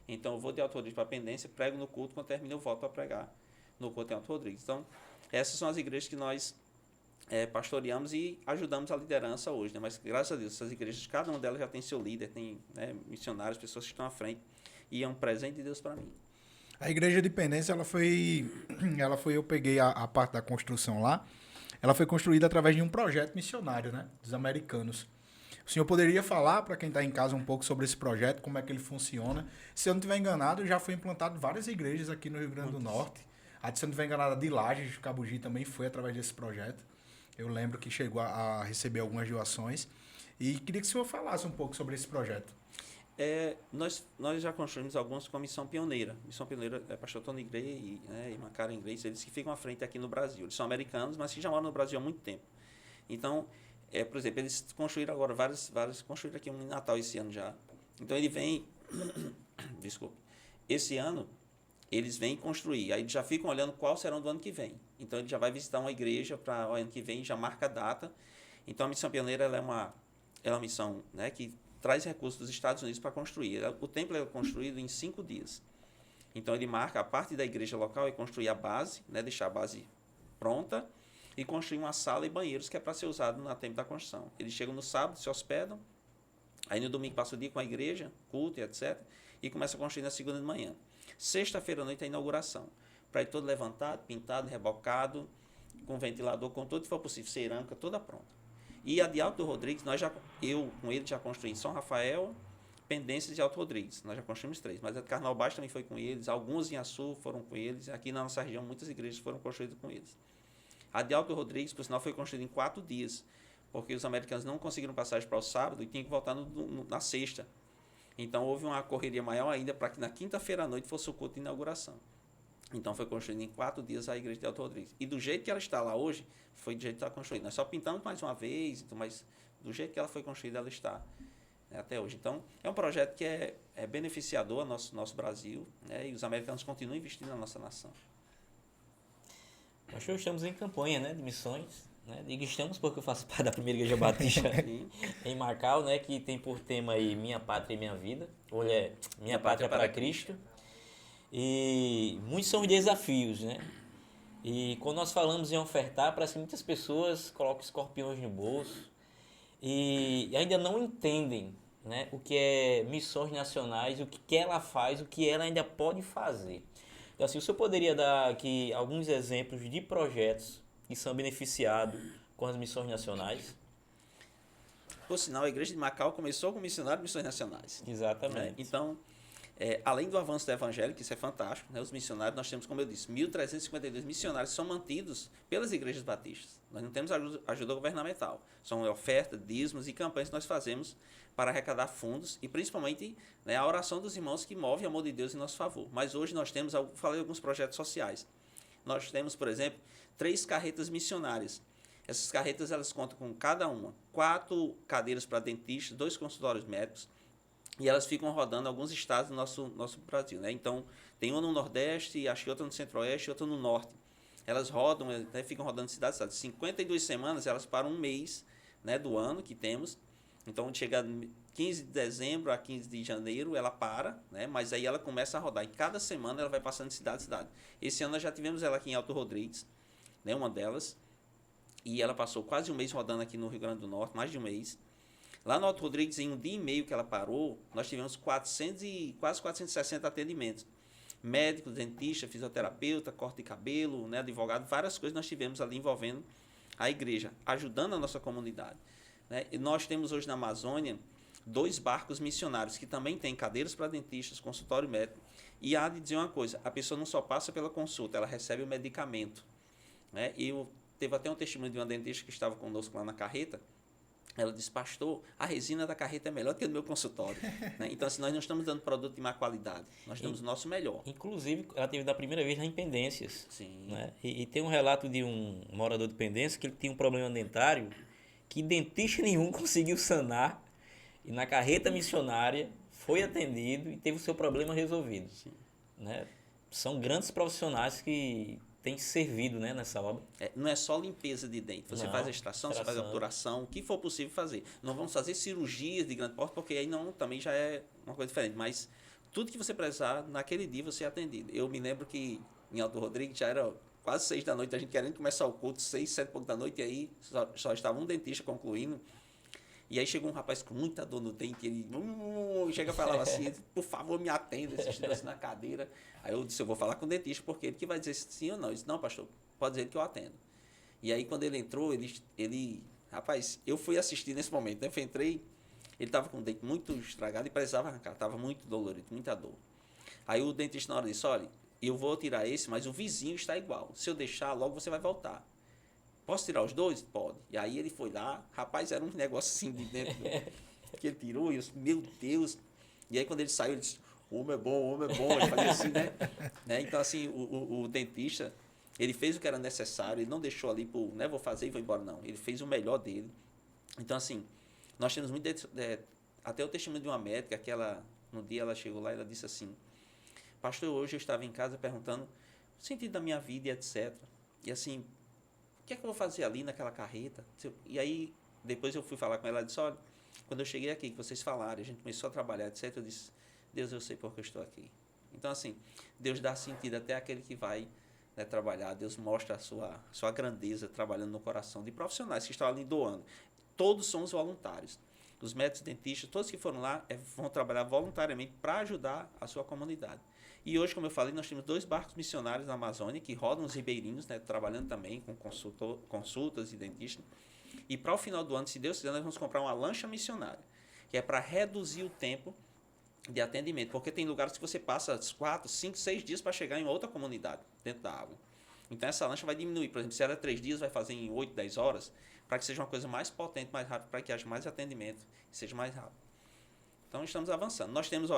Então eu vou de Alto Rodrigues para Pendência, prego no culto, quando termina eu volto para pregar no culto em Alto Rodrigues. Então, essas são as igrejas que nós pastoreamos e ajudamos a liderança hoje, né? Mas graças a Deus, essas igrejas, cada uma delas já tem seu líder, tem, né, missionários, pessoas que estão à frente, e é um presente de Deus para mim. A igreja de Pendência, eu peguei a parte da construção lá, ela foi construída através de um projeto missionário, né, dos americanos. O senhor poderia falar para quem está em casa um pouco sobre esse projeto, como é que ele funciona? Se eu não estiver enganado, já foi implantado várias igrejas aqui no Rio Grande do Norte. Se eu não estiver enganado, a de Lages, de Cabugi, também foi através desse projeto. Eu lembro que chegou a receber algumas doações. E queria que o senhor falasse um pouco sobre esse projeto. Nós já construímos alguns com a Missão Pioneira. Missão Pioneira é pastor Tony Gray, né, e Karen Grace, eles que ficam à frente aqui no Brasil. Eles são americanos, mas que já moram no Brasil há muito tempo. Então, por exemplo, eles construíram agora vários construíram aqui um em Natal esse ano já. Então, ele vem... Desculpe. Esse ano, eles vêm construir. Aí já ficam olhando qual serão do ano que vem. Então, ele já vai visitar uma igreja para o ano que vem, já marca a data. Então, a Missão Pioneira ela é uma missão, né, que traz recursos dos Estados Unidos para construir. O templo é construído em 5 dias. Então, ele marca a parte da igreja local e construir a base, né, deixar a base pronta e construir uma sala e banheiros que é para ser usado no tempo da construção. Eles chegam no sábado, se hospedam, aí no domingo passa o dia com a igreja, culto e etc. E começa a construir na segunda de manhã. Sexta-feira à noite é a inauguração. Para ir todo levantado, pintado, rebocado, com ventilador, com tudo que for possível, cerâmica, toda pronta. E a de Alto Rodrigues, eu com ele já construí em São Rafael, Pendências e Alto Rodrigues. Nós já construímos 3. Mas a de Carnaubais também foi com eles, alguns em Açu foram com eles. Aqui na nossa região, muitas igrejas foram construídas com eles. A de Alto Rodrigues, por sinal, foi construída em 4 dias, porque os americanos não conseguiram passagem para o sábado e tinham que voltar na sexta. Então, houve uma correria maior ainda para que na quinta-feira à noite fosse o culto de inauguração. Então, foi construída em 4 dias a igreja de Alto Rodrigues. E do jeito que ela está lá hoje, foi do jeito que está construída. Nós só pintamos mais uma vez, mas do jeito que ela foi construída, ela está, né, até hoje. Então, é um projeto que é beneficiador ao nosso Brasil, né, e os americanos continuam investindo na nossa nação. Nós estamos em campanha, né, de missões. Né? Digo estamos porque eu faço parte da primeira igreja batista em Macau, né, que tem por tema aí Minha Pátria e Minha Vida. Olha, é Minha Pátria para Cristo. E muitos são os desafios, né? E quando nós falamos em ofertar, parece que muitas pessoas colocam escorpiões no bolso e ainda não entendem, né, o que é missões nacionais, o que ela faz, o que ela ainda pode fazer. Então, assim, o senhor poderia dar aqui alguns exemplos de projetos que são beneficiados com as missões nacionais? Por sinal, a igreja de Macau começou com missionários de missões nacionais. Exatamente. Então, além do avanço do evangelho, que isso é fantástico, né, os missionários, nós temos, como eu disse, 1.352 missionários são mantidos pelas igrejas batistas. Nós não temos ajuda governamental. São ofertas, dízimos e campanhas que nós fazemos para arrecadar fundos e principalmente, né, a oração dos irmãos que move o amor de Deus em nosso favor. Mas hoje nós temos, falei de alguns projetos sociais. Nós temos, por exemplo, 3 carretas missionárias. Essas carretas, elas contam com cada uma 4 cadeiras para dentistas, 2 consultórios médicos, e elas ficam rodando alguns estados do nosso Brasil, né? Então, tem uma no Nordeste, acho que outra no Centro-Oeste e outra no Norte. Elas rodam, né, ficam rodando cidade a cidade. 52 semanas, elas param um mês, né, do ano que temos. Então, chega 15 de dezembro a 15 de janeiro, ela para, né, mas aí ela começa a rodar. E cada semana ela vai passando de cidade a cidade. Esse ano nós já tivemos ela aqui em Alto Rodrigues, né, uma delas. E ela passou quase um mês rodando aqui no Rio Grande do Norte, mais de um mês. Lá no Alto Rodrigues, em um dia e meio que ela parou, nós tivemos quase 460 atendimentos. Médico, dentista, fisioterapeuta, corte de cabelo, né, advogado, várias coisas nós tivemos ali envolvendo a igreja, ajudando a nossa comunidade. Né? E nós temos hoje na Amazônia 2 barcos missionários, que também têm cadeiras para dentistas, consultório médico. E há de dizer uma coisa, a pessoa não só passa pela consulta, ela recebe o medicamento. Né? E teve até um testemunho de uma dentista que estava conosco lá na carreta. Ela disse, pastor, a resina da carreta é melhor do que a do meu consultório. Né? Então, assim, nós não estamos dando produto de má qualidade, nós damos o nosso melhor. Inclusive, ela teve da primeira vez na Independências. Sim. Né? E tem um relato de um morador de Independência que ele tinha um problema dentário que dentista nenhum conseguiu sanar. E na carreta missionária foi atendido e teve o seu problema resolvido. Né? São grandes profissionais que têm servido, né, nessa obra. Não é só limpeza de dente. Você Não, faz a extração, você faz a obturação, o que for possível fazer. Não vamos fazer cirurgias de grande porte, porque aí não, também já é uma coisa diferente. Mas tudo que você precisar, naquele dia você é atendido. Eu me lembro que em Alto Rodrigues já era quase 6 da noite, a gente querendo começar o culto, 6, 7 e pouco da noite, e aí só estava um dentista concluindo. E aí chegou um rapaz com muita dor no dente, ele chega e falava assim, por favor, me atenda, assistindo assim na cadeira. Aí eu disse, eu vou falar com o dentista, porque ele que vai dizer sim ou não. Eu disse, não, pastor, pode dizer que eu atendo. E aí quando ele entrou, rapaz, eu fui assistir nesse momento, né? Eu entrei, ele estava com o dente muito estragado e precisava arrancar, estava muito dolorido, muita dor. Aí o dentista na hora disse, olha, eu vou tirar esse, mas o vizinho está igual. Se eu deixar, logo você vai voltar. Posso tirar os 2? Pode. E aí ele foi lá, rapaz, era um negócio assim de dentro que ele tirou, e eu disse, meu Deus. E aí quando ele saiu, ele disse, homem é bom, ele fazia assim, né? Então assim, o dentista, ele fez o que era necessário, ele não deixou ali por, né, vou fazer e vou embora, não. Ele fez o melhor dele. Então assim, nós temos muito, até o testemunho de uma médica, que no dia ela chegou lá e ela disse assim, pastor, hoje eu estava em casa perguntando o sentido da minha vida e etc. E assim, o que é que eu vou fazer ali naquela carreta? E aí, depois eu fui falar com ela, ela disse, olha, quando eu cheguei aqui, que vocês falaram, a gente começou a trabalhar, etc., eu disse, Deus, eu sei por que eu estou aqui. Então, assim, Deus dá sentido até àquele que vai, né, trabalhar, Deus mostra a sua grandeza trabalhando no coração de profissionais que estão ali doando. Todos somos voluntários. Os médicos, dentistas, todos que foram lá vão trabalhar voluntariamente para ajudar a sua comunidade. E hoje, como eu falei, nós temos 2 barcos missionários na Amazônia que rodam os ribeirinhos, né, trabalhando também com consultas e dentistas. E para o final do ano, se Deus quiser, nós vamos comprar uma lancha missionária, que é para reduzir o tempo de atendimento. Porque tem lugares que você passa 4, 5, 6 dias para chegar em outra comunidade dentro da água. Então essa lancha vai diminuir. Por exemplo, se era 3 dias, vai fazer em 8, 10 horas, para que seja uma coisa mais potente, mais rápida, para que haja mais atendimento e seja mais rápido. Então estamos avançando. Nós temos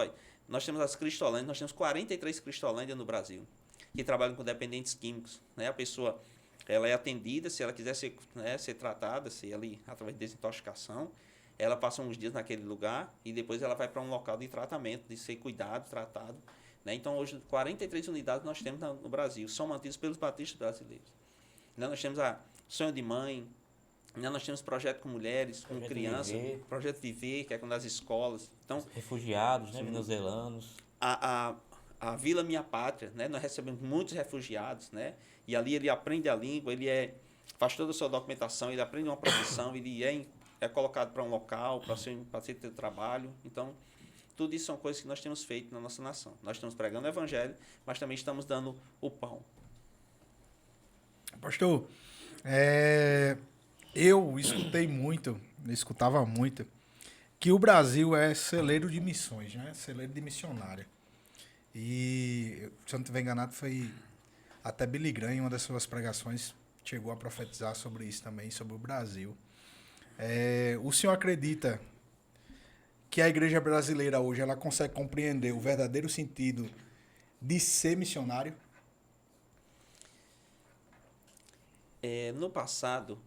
as Cristolândias, nós temos 43 Cristolândias no Brasil, que trabalham com dependentes químicos. Né? A pessoa ela é atendida, se ela quiser ser tratada, se ali através de desintoxicação, ela passa uns dias naquele lugar e depois ela vai para um local de tratamento, de ser cuidado, tratado. Né? Então hoje 43 unidades nós temos no Brasil, são mantidas pelos batistas brasileiros. Nós temos a Sonho de Mãe, nós temos projeto com mulheres, com crianças, projeto Viver, que é com as escolas. Então, refugiados, né, venezuelanos. A Vila Minha Pátria, né, nós recebemos muitos refugiados, né, e ali ele aprende a língua, faz toda a sua documentação, ele aprende uma profissão, ele é colocado para um local, para ter trabalho. Então, tudo isso são coisas que nós temos feito na nossa nação. Nós estamos pregando o evangelho, mas também estamos dando o pão. Pastor, eu escutava muito, que o Brasil é celeiro de missões, né? Celeiro de missionária. E, se eu não estiver enganado, foi até Billy Graham, em uma das suas pregações, chegou a profetizar sobre isso também, sobre o Brasil. O senhor acredita que a igreja brasileira hoje ela consegue compreender o verdadeiro sentido de ser missionário? No passado,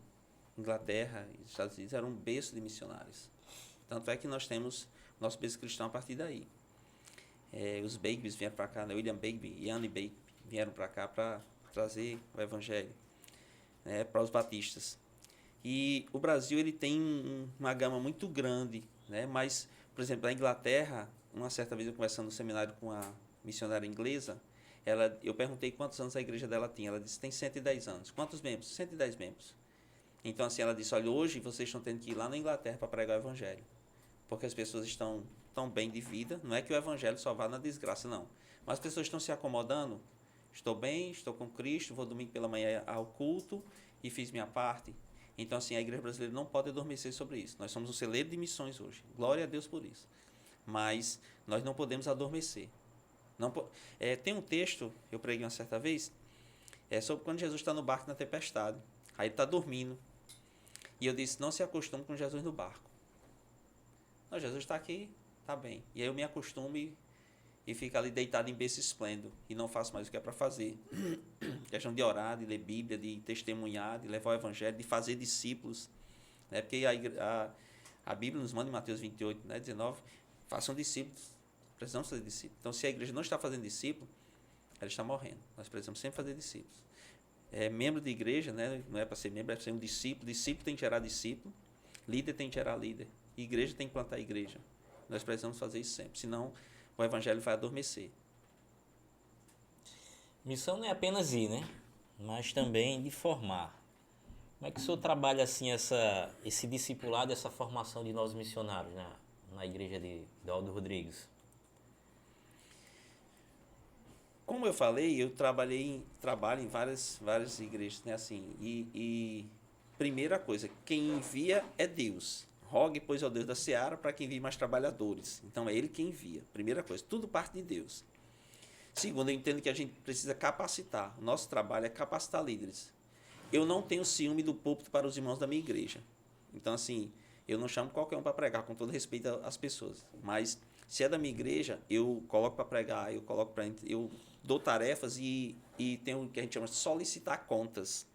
Inglaterra e Estados Unidos eram um berço de missionários. Tanto é que nós temos nosso berço cristão a partir daí. Os Bagbies vieram para cá, né? William Bagby e Annie Bagby vieram para cá para trazer o evangelho, né, para os batistas. E o Brasil ele tem uma gama muito grande, né? Mas, por exemplo, a Inglaterra, uma certa vez eu conversando no seminário com a missionária inglesa, eu perguntei quantos anos a igreja dela tinha. Ela disse, tem 110 anos. Quantos membros? 110 membros. Então, assim, ela disse, olha, hoje vocês estão tendo que ir lá na Inglaterra para pregar o evangelho. Porque as pessoas estão tão bem de vida. Não é que o evangelho só vá na desgraça, não. Mas as pessoas estão se acomodando. Estou bem, estou com Cristo, vou domingo pela manhã ao culto e fiz minha parte. Então, assim, a igreja brasileira não pode adormecer sobre isso. Nós somos um celeiro de missões hoje. Glória a Deus por isso. Mas nós não podemos adormecer. Não, tem um texto, eu preguei uma certa vez, sobre quando Jesus está no barco na tempestade. Aí ele está dormindo. E eu disse, não se acostume com Jesus no barco. Não, Jesus está aqui, está bem. E aí eu me acostumo e fico ali deitado em berço esplêndido. E não faço mais o que é para fazer. Questão de orar, de ler Bíblia, de testemunhar, de levar o Evangelho, de fazer discípulos. Né? Porque a Bíblia nos manda em Mateus 28, né, 19, façam discípulos. Precisamos fazer discípulos. Então, se a igreja não está fazendo discípulo, ela está morrendo. Nós precisamos sempre fazer discípulos. Membro de igreja, né, não é para ser membro, é para ser um discípulo. Discípulo tem que gerar discípulo. Líder tem que gerar líder. Igreja tem que plantar igreja. Nós precisamos fazer isso sempre. Senão, o evangelho vai adormecer. Missão não é apenas ir, né? Mas também de formar. Como é que o senhor trabalha assim esse discipulado, essa formação de novos missionários na igreja de Aldo Rodrigues? Como eu falei, eu trabalho em várias igrejas, né? Assim, e primeira coisa, quem envia é Deus. Rogue, pois, ao Deus da seara, para que envie mais trabalhadores. Então, é Ele quem envia. Primeira coisa, tudo parte de Deus. Segundo, eu entendo que a gente precisa capacitar. O nosso trabalho é capacitar líderes. Eu não tenho ciúme do púlpito para os irmãos da minha igreja. Então, assim, eu não chamo qualquer um para pregar, com todo respeito às pessoas. Mas, se é da minha igreja, eu coloco para pregar, eu dou tarefas e tem o que a gente chama de solicitar contas.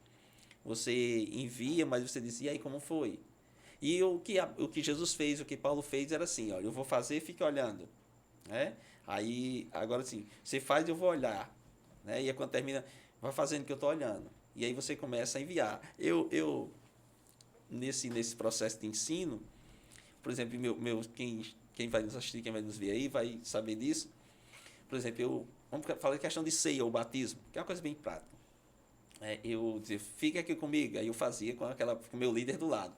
Você envia, mas você diz, e aí, como foi? E o que Jesus fez, o que Paulo fez era assim, olha, eu vou fazer, fique olhando. Né? Aí, agora assim, você faz, eu vou olhar. Né? E aí, quando termina, vai fazendo que eu estou olhando. E aí você começa a enviar. Eu nesse processo de ensino, por exemplo, quem vai nos assistir, quem vai nos ver aí, vai saber disso. Por exemplo, vamos falar de questão de ceia ou batismo, que é uma coisa bem prática. Eu dizia, fica aqui comigo. Aí eu fazia com o meu líder do lado.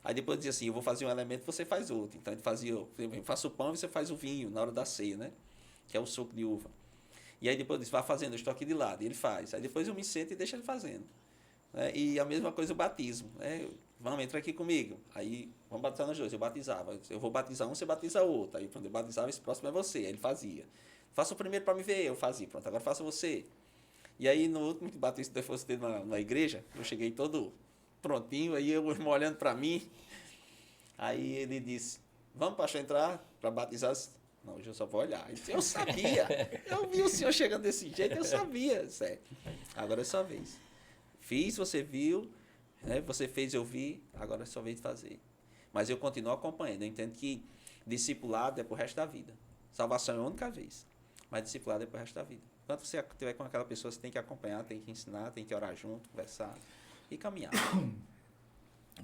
Aí depois dizia assim, eu vou fazer um elemento, você faz outro. Então, eu faço o pão e você faz o vinho na hora da ceia, né? Que é o suco de uva. E aí depois eu disse, vai fazendo, eu estou aqui de lado. E ele faz. Aí depois eu me sento e deixo ele fazendo. Né? E a mesma coisa o batismo. Né? Vamos, entra aqui comigo. Aí, vamos batizar nós dois. Eu batizava. Eu vou batizar um, você batiza o outro. Aí, quando eu batizava, esse próximo é você. Aí ele fazia. Faça o primeiro para me ver. Eu fazia. Pronto, agora faça você. E aí, no último batismo que fosse ter na igreja, eu cheguei todo prontinho, aí o irmão olhando para mim, aí ele disse, vamos, pastor, entrar para batizar? Não, hoje eu só vou olhar. Ele disse, eu sabia, eu vi o senhor chegando desse jeito, eu sabia, sério. Agora é sua vez. Fiz, você viu, né? Você fez, eu vi, agora é sua vez de fazer. Mas eu continuo acompanhando, eu entendo que discipulado é pro resto da vida. Salvação é a única vez, mas discipulado é pro resto da vida. Quando você estiver com aquela pessoa, você tem que acompanhar, tem que ensinar, tem que orar junto, conversar e caminhar.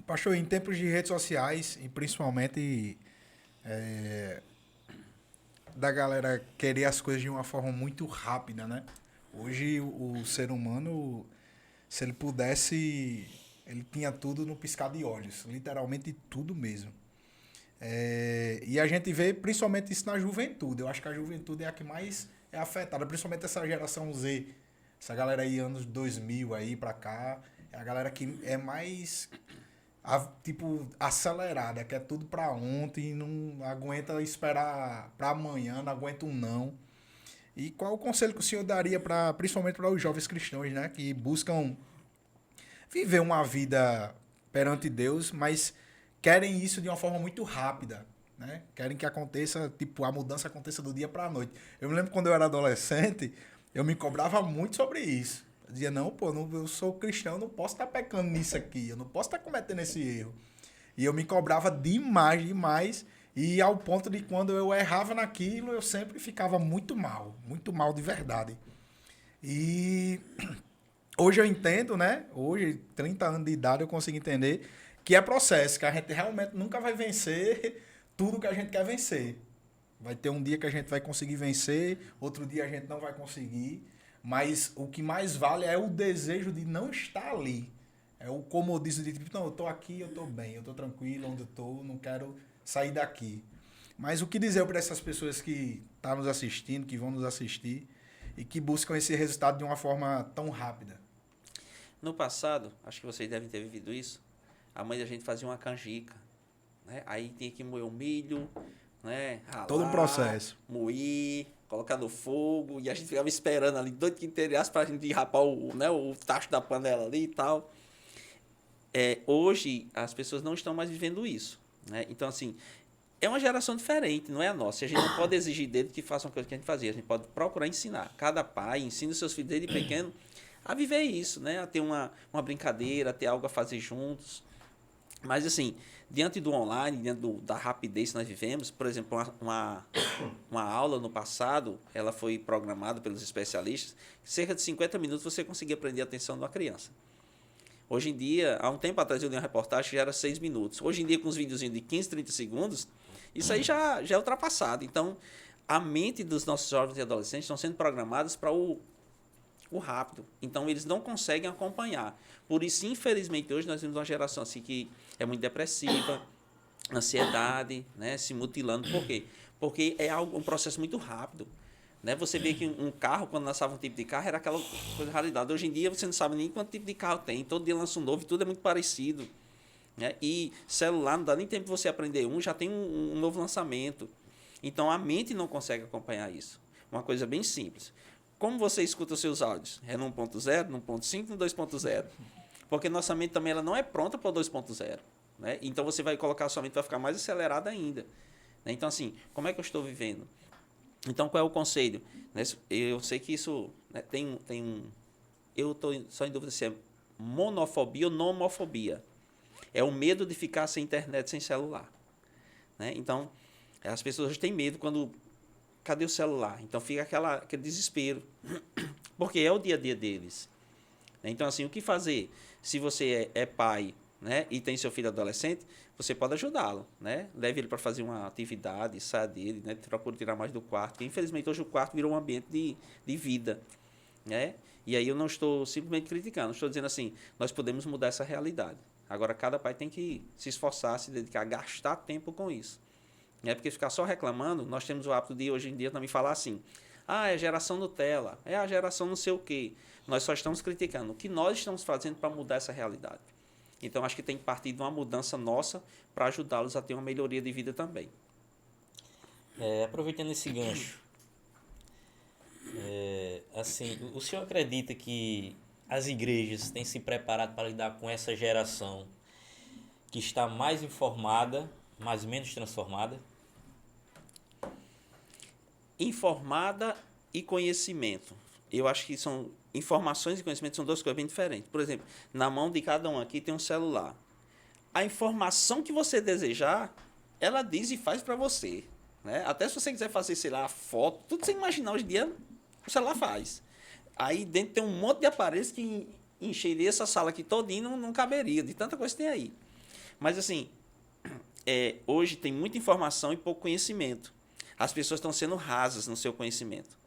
Pastor, em tempos de redes sociais, e principalmente da galera querer as coisas de uma forma muito rápida, né? Hoje o ser humano, se ele pudesse, ele tinha tudo no piscar de olhos, literalmente tudo mesmo. E a gente vê principalmente isso na juventude. Eu acho que a juventude é a que mais é afetada, principalmente essa geração Z. Essa galera aí, anos 2000 aí pra cá, é a galera que é mais, acelerada, quer tudo pra ontem, não aguenta esperar pra amanhã, não aguenta um não. E qual o conselho que o senhor daria principalmente para os jovens cristãos, né, que buscam viver uma vida perante Deus, mas querem isso de uma forma muito rápida, né? Querem que aconteça, a mudança aconteça do dia para a noite. Eu me lembro quando eu era adolescente, eu me cobrava muito sobre isso. Eu dizia, eu sou cristão, eu não posso estar pecando nisso aqui, eu não posso estar cometendo esse erro. E eu me cobrava demais, e ao ponto de quando eu errava naquilo, eu sempre ficava muito mal de verdade. E hoje eu entendo, né? Hoje, 30 anos de idade, eu consigo entender que é processo, que a gente realmente nunca vai vencer tudo que a gente quer vencer. Vai ter um dia que a gente vai conseguir vencer, outro dia a gente não vai conseguir, mas o que mais vale é o desejo de não estar ali. É o comodismo de tipo, não, eu tô aqui, eu tô bem, eu tô tranquilo onde eu tô, não quero sair daqui. Mas o que dizer para essas pessoas que estão nos assistindo, que vão nos assistir e que buscam esse resultado de uma forma tão rápida? No passado, acho que vocês devem ter vivido isso, a mãe da gente fazia uma canjica, né? Aí tinha que moer o milho, né? Ralar, Todo um processo. moer, colocar no fogo, e a gente ficava esperando ali, doido que interessasse pra gente rapar o tacho da panela ali e tal. Hoje, as pessoas não estão mais vivendo isso, né? Então, assim, é uma geração diferente, não é a nossa. A gente não pode exigir dele que faça uma coisa que a gente fazia. A gente pode procurar ensinar. Cada pai ensina os seus filhos desde pequeno a viver isso, né? A ter uma brincadeira, a ter algo a fazer juntos. Mas, assim, diante do online, diante da rapidez que nós vivemos, por exemplo, uma aula no passado, ela foi programada pelos especialistas, cerca de 50 minutos você conseguia prender a atenção de uma criança. Hoje em dia, há um tempo atrás eu li uma reportagem que já era 6 minutos. Hoje em dia, com uns videozinhos de 15, 30 segundos, isso aí já é ultrapassado. Então, a mente dos nossos jovens e adolescentes estão sendo programados para o rápido. Então, eles não conseguem acompanhar. Por isso, infelizmente, hoje nós temos uma geração assim que é muito depressiva, ansiedade, né, se mutilando. Por quê? Porque é um processo muito rápido. Né? Você vê que um carro, quando lançava um tipo de carro, era aquela coisa de raridade. Hoje em dia, você não sabe nem quanto tipo de carro tem. Todo dia lança um novo e tudo é muito parecido. Né? E celular, não dá nem tempo de você aprender já tem um novo lançamento. Então, a mente não consegue acompanhar isso. Uma coisa bem simples. Como você escuta os seus áudios? É no 1.0, no 1.5, no 2.0? Porque nossa mente também ela não é pronta para o 2.0. Né? Então, você vai colocar a sua mente, vai ficar mais acelerada ainda. Né? Então, assim, como é que eu estou vivendo? Então, qual é o conselho? Eu sei que isso, né, tem um... Eu estou só em dúvida se é monofobia ou nomofobia. É o medo de ficar sem internet, sem celular. Né? Então, as pessoas têm medo quando... Cadê o celular? Então, fica aquele desespero. Porque é o dia a dia deles. Então, assim, o que fazer? Se você é pai, né, e tem seu filho adolescente, você pode ajudá-lo, né? Leve ele para fazer uma atividade, saia dele, né? Procure tirar mais do quarto. Porque, infelizmente, hoje o quarto virou um ambiente de vida, né? E aí eu não estou simplesmente criticando, estou dizendo assim, nós podemos mudar essa realidade. Agora, cada pai tem que se esforçar, se dedicar, gastar tempo com isso. Né? Porque ficar só reclamando, nós temos o hábito de, hoje em dia, também falar assim, é a geração Nutella, é a geração não sei o quê. Nós só estamos criticando. O que nós estamos fazendo para mudar essa realidade? Então, acho que tem que partir de uma mudança nossa para ajudá-los a ter uma melhoria de vida também. Aproveitando esse gancho, assim, o senhor acredita que as igrejas têm se preparado para lidar com essa geração que está mais informada, mas menos transformada? Informada e conhecimento. Eu acho que são informações e conhecimento são duas coisas bem diferentes. Por exemplo, na mão de cada um aqui tem um celular. A informação que você desejar, ela diz e faz para você. Né? Até se você quiser fazer, sei lá, foto, tudo que você imaginar hoje em dia, o celular faz. Aí dentro tem um monte de aparelhos que encheria essa sala aqui todinha não caberia, de tanta coisa que tem aí. Mas assim, hoje tem muita informação e pouco conhecimento. As pessoas estão sendo rasas no seu conhecimento.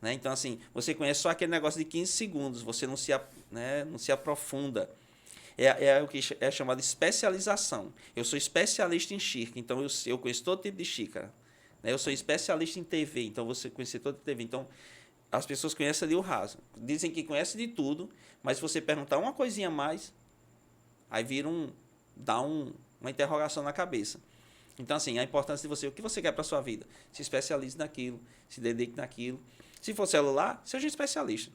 Né? Então, assim, você conhece só aquele negócio de 15 segundos, você não se aprofunda. É o que é chamado de especialização. Eu sou especialista em xícara, então eu conheço todo tipo de xícara. Né? Eu sou especialista em TV, então você conhece todo tipo de TV. Então, as pessoas conhecem ali o raso. Dizem que conhecem de tudo, mas se você perguntar uma coisinha a mais, aí dá uma interrogação na cabeça. Então, assim, a importância de você, o que você quer para a sua vida? Se especialize naquilo, se dedique naquilo. Se for celular, seja especialista.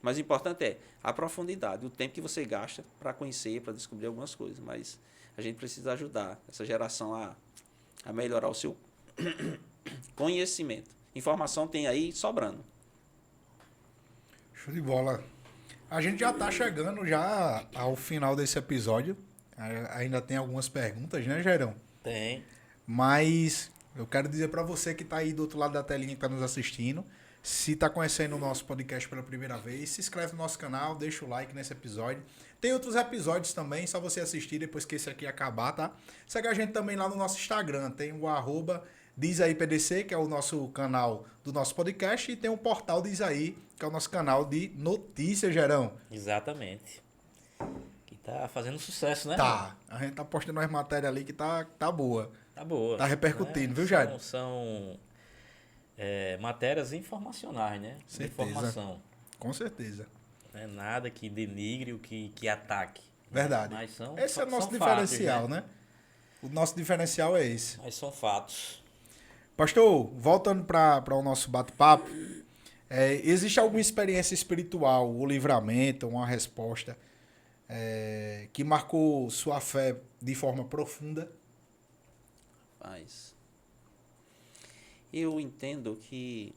Mas o importante é a profundidade, o tempo que você gasta para conhecer, para descobrir algumas coisas. Mas a gente precisa ajudar essa geração a melhorar o seu conhecimento. Informação tem aí sobrando. Show de bola. A gente já está chegando já ao final desse episódio. Ainda tem algumas perguntas, né, Jairão? Tem. Mas eu quero dizer para você que está aí do outro lado da telinha que está nos assistindo, se está conhecendo o nosso podcast pela primeira vez, se inscreve no nosso canal, deixa o like nesse episódio. Tem outros episódios também, só você assistir depois que esse aqui acabar, tá? Segue a gente também lá no nosso Instagram, tem o @DizAíPDC, que é o nosso canal do nosso podcast, e tem o portal Diz Aí, que é o nosso canal de notícias, Gerão. Exatamente. Que tá fazendo sucesso, né? Tá. A gente tá postando umas matérias ali que tá boa. Tá boa. Tá repercutindo, né? viu, Jair? São matérias informacionais, né? De Certeza. informação. Com certeza. Não é nada que denigre o que ataque. Verdade. Mas são, Esse é o nosso são diferencial, fatos, né? O nosso diferencial é esse. Mas são fatos. Pastor, voltando para o nosso bate-papo, existe alguma experiência espiritual, ou livramento, uma resposta que marcou sua fé de forma profunda? Mas eu entendo que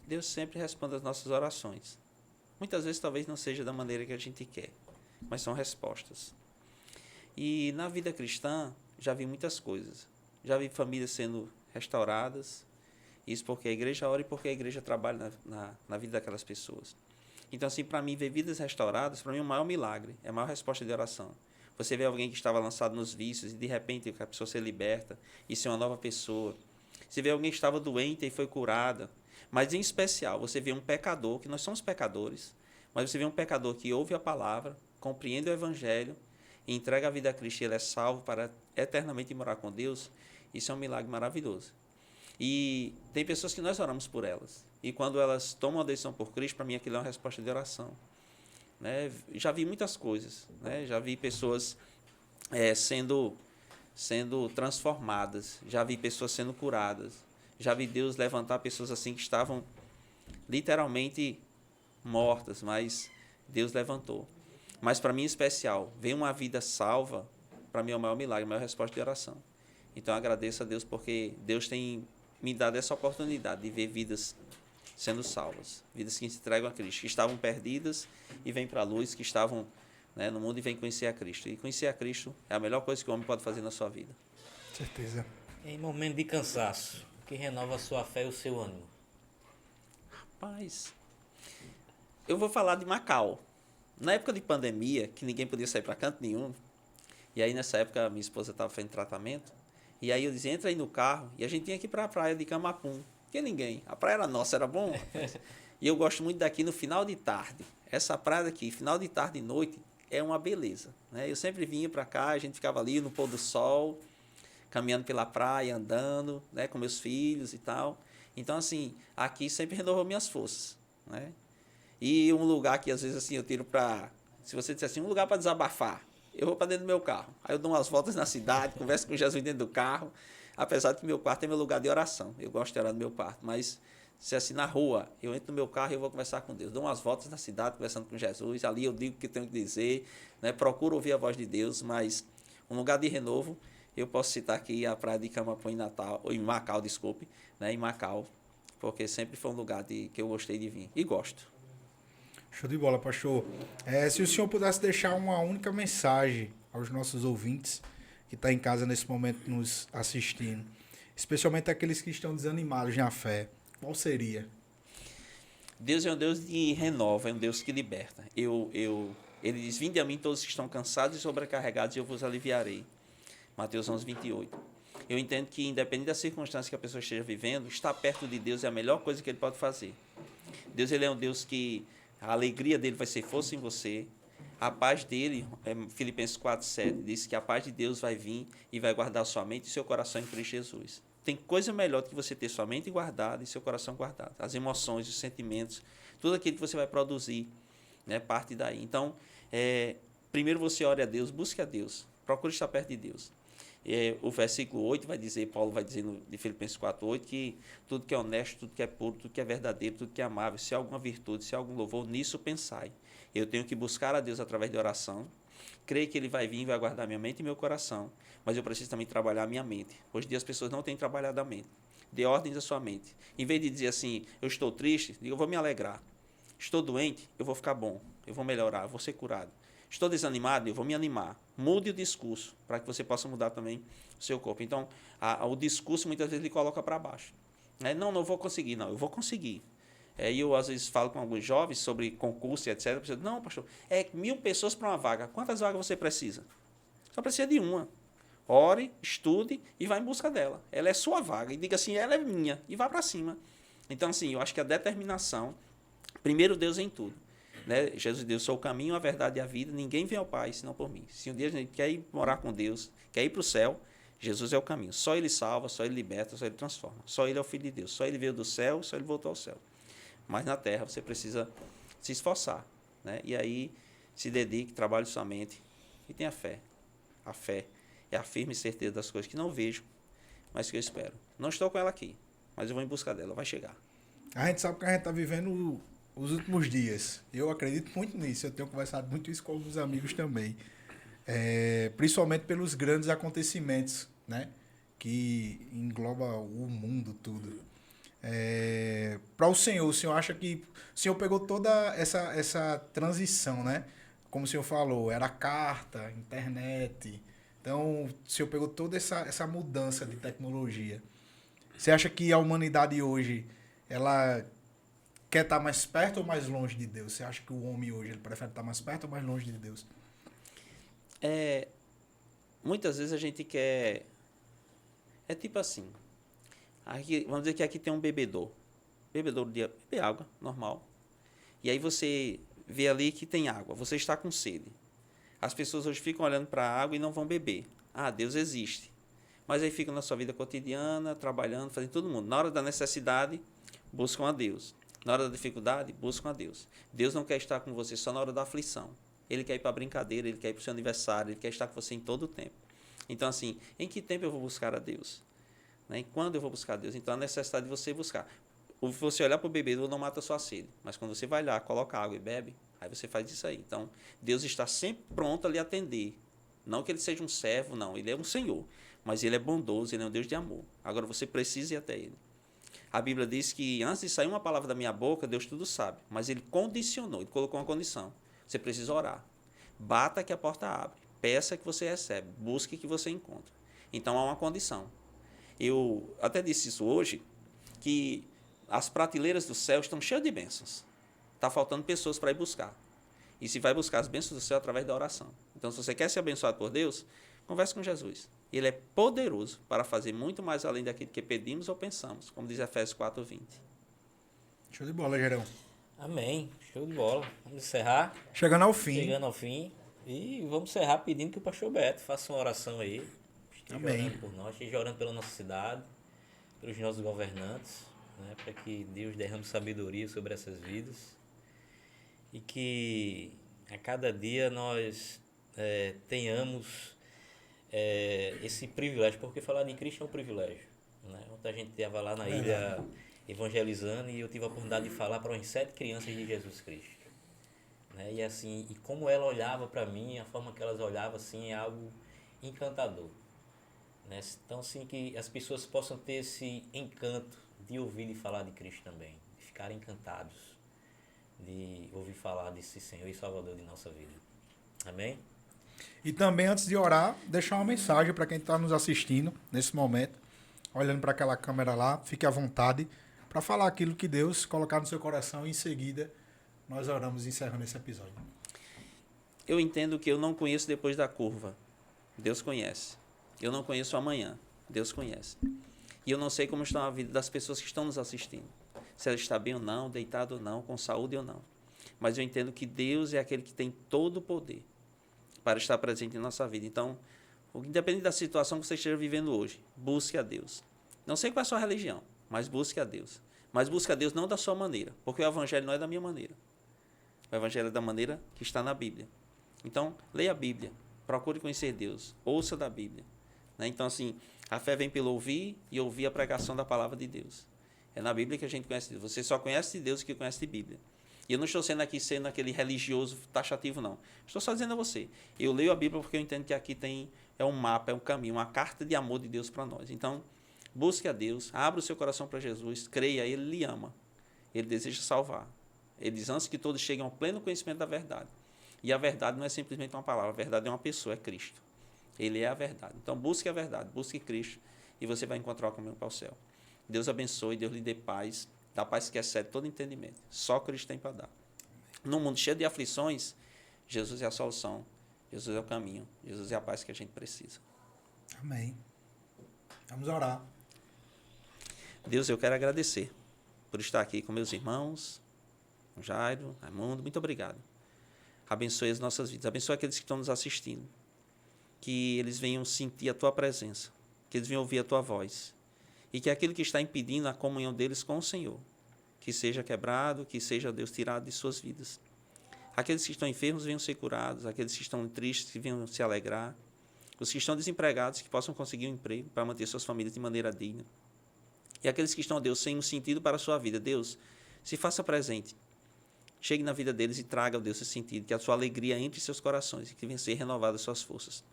Deus sempre responde às nossas orações. Muitas vezes talvez não seja da maneira que a gente quer, mas são respostas. E na vida cristã já vi muitas coisas. Já vi famílias sendo restauradas, isso porque a igreja ora e porque a igreja trabalha na vida daquelas pessoas. Então, assim, para mim, ver vidas restauradas, para mim é o maior milagre, é a maior resposta de oração. Você vê alguém que estava lançado nos vícios e de repente a pessoa ser liberta e ser uma nova pessoa. Você vê alguém que estava doente e foi curada. Mas em especial, você vê um pecador, que nós somos pecadores, mas você vê um pecador que ouve a palavra, compreende o evangelho, e entrega a vida a Cristo e ele é salvo para eternamente morar com Deus. Isso é um milagre maravilhoso. E tem pessoas que nós oramos por elas. E quando elas tomam a decisão por Cristo, para mim aquilo é uma resposta de oração. Né? Já vi muitas coisas. Né? Já vi pessoas sendo transformadas. Já vi pessoas sendo curadas. Já vi Deus levantar pessoas assim que estavam literalmente mortas, mas Deus levantou. Mas para mim em especial, ver uma vida salva, para mim é o maior milagre, a maior resposta de oração. Então eu agradeço a Deus porque Deus tem me dado essa oportunidade de ver vidas sendo salvas, vidas que se entregam a Cristo, que estavam perdidas e vêm para a luz, que estavam no mundo e vêm conhecer a Cristo. E conhecer a Cristo é a melhor coisa que o homem pode fazer na sua vida. Certeza. Em momento de cansaço, o que renova a sua fé e o seu ânimo? Rapaz, eu vou falar de Macau. Na época de pandemia, que ninguém podia sair para canto nenhum, e aí nessa época minha esposa estava fazendo tratamento, e aí eu dizia, entra aí no carro, e a gente tinha que ir para a praia de Camapum. Que ninguém. A praia era nossa, era bom. E eu gosto muito daqui no final de tarde. Essa praia daqui, final de tarde e noite, é uma beleza. Né? Eu sempre vinha para cá, a gente ficava ali no pôr do sol, caminhando pela praia, andando, né, com meus filhos e tal. Então, assim, aqui sempre renovou minhas forças. Né? E um lugar que, às vezes, assim, eu tiro para... Se você disser assim, um lugar para desabafar, eu vou para dentro do meu carro. Aí eu dou umas voltas na cidade, converso com Jesus dentro do carro. Apesar de que meu quarto é meu lugar de oração. Eu gosto de orar no meu quarto. Mas, se assim, na rua, eu entro no meu carro e eu vou conversar com Deus. Dou umas voltas na cidade, conversando com Jesus. Ali eu digo o que tenho que dizer. Né? Procuro ouvir a voz de Deus. Mas, um lugar de renovo, eu posso citar aqui a praia de Camapum em Macau, desculpe. Né? Em Macau. Porque sempre foi um lugar que eu gostei de vir. E gosto. Show de bola, pastor. Se o senhor pudesse deixar uma única mensagem aos nossos ouvintes que estão em casa nesse momento nos assistindo, especialmente aqueles que estão desanimados na fé, qual seria? Deus é um Deus que renova, é um Deus que liberta. Ele diz, vinde a mim todos que estão cansados e sobrecarregados e eu vos aliviarei. Mateus 11, 28. Eu entendo que, independente da circunstância que a pessoa esteja vivendo, estar perto de Deus é a melhor coisa que ele pode fazer. Deus ele é um Deus que a alegria dele vai ser força em você. A paz dele, Filipenses 4:7, diz que a paz de Deus vai vir e vai guardar sua mente e seu coração em Cristo Jesus. Tem coisa melhor do que você ter sua mente guardada e seu coração guardado. As emoções, os sentimentos, tudo aquilo que você vai produzir, né, parte daí. Então, primeiro você ore a Deus, busque a Deus, procure estar perto de Deus. O versículo 8 vai dizer, Paulo vai dizer de Filipenses 4:8, que tudo que é honesto, tudo que é puro, tudo que é verdadeiro, tudo que é amável, se há alguma virtude, se há algum louvor, nisso pensai. Eu tenho que buscar a Deus através de oração, creio que Ele vai vir e vai guardar minha mente e meu coração, mas eu preciso também trabalhar a minha mente. Hoje em dia as pessoas não têm trabalhado a mente. Dê ordens à sua mente. Em vez de dizer assim, eu estou triste, diga, eu vou me alegrar. Estou doente, eu vou ficar bom, eu vou melhorar, eu vou ser curado. Estou desanimado, eu vou me animar. Mude o discurso, para que você possa mudar também o seu corpo. Então, o discurso muitas vezes ele coloca para baixo. Não vou conseguir, não, eu vou conseguir. E eu, às vezes, falo com alguns jovens sobre concurso e etc. Não, pastor, 1.000 pessoas para uma vaga. Quantas vagas você precisa? Só precisa de uma. Ore, estude e vá em busca dela. Ela é sua vaga. E diga assim, ela é minha. E vá para cima. Então, assim, eu acho que a determinação, primeiro Deus em tudo. Né? Jesus disse, eu sou o caminho, a verdade e a vida, ninguém vem ao Pai senão por mim. Se um dia a gente quer ir morar com Deus, quer ir para o céu, Jesus é o caminho. Só Ele salva, só Ele liberta, só Ele transforma. Só Ele é o Filho de Deus. Só Ele veio do céu, só Ele voltou ao céu. Mas na terra você precisa se esforçar. Né? E aí se dedique, trabalhe sua mente e tenha fé. A fé é a firme certeza das coisas que não vejo, mas que eu espero. Não estou com ela aqui, mas eu vou em busca dela, vai chegar. A gente sabe que a gente está vivendo os últimos dias. Eu acredito muito nisso. Eu tenho conversado muito isso com alguns amigos também. Principalmente pelos grandes acontecimentos, né? Que engloba o mundo tudo. Para o senhor acha que... O senhor pegou toda essa transição, né? Como o senhor falou, era carta, internet. Então, o senhor pegou toda essa mudança de tecnologia. Você acha que a humanidade hoje, ela quer estar mais perto ou mais longe de Deus? Você acha que o homem hoje ele prefere estar mais perto ou mais longe de Deus? Muitas vezes a gente quer... É tipo assim. Aqui, vamos dizer que aqui tem um bebedor. Bebedor de beber água, normal. E aí você vê ali que tem água. Você está com sede. As pessoas hoje ficam olhando para a água e não vão beber. Ah, Deus existe. Mas aí ficam na sua vida cotidiana, trabalhando, fazendo todo mundo. Na hora da necessidade, buscam a Deus. Na hora da dificuldade, buscam a Deus. Deus não quer estar com você só na hora da aflição. Ele quer ir para a brincadeira, Ele quer ir para o seu aniversário, Ele quer estar com você em todo o tempo. Então, assim, em que tempo eu vou buscar a Deus? Né? E quando eu vou buscar a Deus? Então, a necessidade de você buscar. Você olhar para o bebedor não mata a sua sede. Mas quando você vai lá, coloca água e bebe, aí você faz isso aí. Então, Deus está sempre pronto a lhe atender. Não que Ele seja um servo, não. Ele é um Senhor. Mas Ele é bondoso, Ele é um Deus de amor. Agora, você precisa ir até Ele. A Bíblia diz que antes de sair uma palavra da minha boca, Deus tudo sabe. Mas Ele condicionou, Ele colocou uma condição. Você precisa orar. Bata que a porta abre. Peça que você recebe. Busque que você encontra. Então, há uma condição. Eu até disse isso hoje, que as prateleiras do céu estão cheias de bênçãos. Está faltando pessoas para ir buscar. E se vai buscar as bênçãos do céu através da oração. Então, se você quer ser abençoado por Deus, converse com Jesus. Ele é poderoso para fazer muito mais além daquilo que pedimos ou pensamos, como diz Efésios 4:20. Show de bola, Gerão. Amém. Show de bola. Vamos encerrar. Chegando ao fim. Chegando ao fim. E vamos encerrar pedindo que o pastor Beto faça uma oração aí. Esteja Amém. orando por nós, esteja orando pela nossa cidade, pelos nossos governantes, né, para que Deus derrame sabedoria sobre essas vidas. E que a cada dia nós tenhamos esse privilégio, porque falar de Cristo é um privilégio. Né? Ontem a gente estava lá na ilha evangelizando e eu tive a oportunidade de falar para umas 7 crianças de Jesus Cristo. Né? E assim, e como ela olhava para mim, a forma que elas olhavam assim, é algo encantador. Né? Então, assim, que as pessoas possam ter esse encanto de ouvir e falar de Cristo também, de ficarem encantados, de ouvir falar desse Senhor e Salvador de nossa vida. Amém? E também, antes de orar, deixar uma mensagem para quem está nos assistindo nesse momento, olhando para aquela câmera lá, fique à vontade para falar aquilo que Deus colocar no seu coração e em seguida nós oramos encerrando esse episódio. Eu entendo que eu não conheço depois da curva. Deus conhece. Eu não conheço amanhã. Deus conhece. E eu não sei como está a vida das pessoas que estão nos assistindo. Se ela está bem ou não, deitada ou não, com saúde ou não. Mas eu entendo que Deus é aquele que tem todo o poder para estar presente em nossa vida. Então, independente da situação que você esteja vivendo hoje, busque a Deus. Não sei qual é a sua religião, mas busque a Deus. Mas busque a Deus não da sua maneira, porque o Evangelho não é da minha maneira. O Evangelho é da maneira que está na Bíblia. Então, leia a Bíblia, procure conhecer Deus, ouça da Bíblia. Né? Então, assim, a fé vem pelo ouvir e ouvir a pregação da palavra de Deus. É na Bíblia que a gente conhece Deus. Você só conhece Deus que conhece de Bíblia. E eu não estou sendo aquele religioso taxativo, não. Estou só dizendo a você. Eu leio a Bíblia porque eu entendo que aqui é um mapa, é um caminho, uma carta de amor de Deus para nós. Então, busque a Deus, abra o seu coração para Jesus, creia, Ele lhe ama. Ele deseja salvar. Ele diz, antes que todos cheguem ao pleno conhecimento da verdade. E a verdade não é simplesmente uma palavra, a verdade é uma pessoa, é Cristo. Ele é a verdade. Então, busque a verdade, busque Cristo e você vai encontrar o caminho para o céu. Deus abençoe, Deus lhe dê paz, da paz que excede todo entendimento. Só Cristo tem para dar. Num mundo cheio de aflições, Jesus é a solução, Jesus é o caminho, Jesus é a paz que a gente precisa. Amém. Vamos orar. Deus, eu quero agradecer por estar aqui com meus irmãos, Jairo, Raimundo, muito obrigado. Abençoe as nossas vidas. Abençoe aqueles que estão nos assistindo. Que eles venham sentir a tua presença. Que eles venham ouvir a tua voz. E que aquilo que está impedindo a comunhão deles com o Senhor, que seja quebrado, que seja, Deus, tirado de suas vidas. Aqueles que estão enfermos venham ser curados. Aqueles que estão tristes que venham se alegrar. Os que estão desempregados que possam conseguir um emprego para manter suas famílias de maneira digna. E aqueles que estão, Deus, sem um sentido para a sua vida. Deus, se faça presente. Chegue na vida deles e traga, Deus, esse sentido. Que a sua alegria entre em seus corações e que venha ser renovada as suas forças.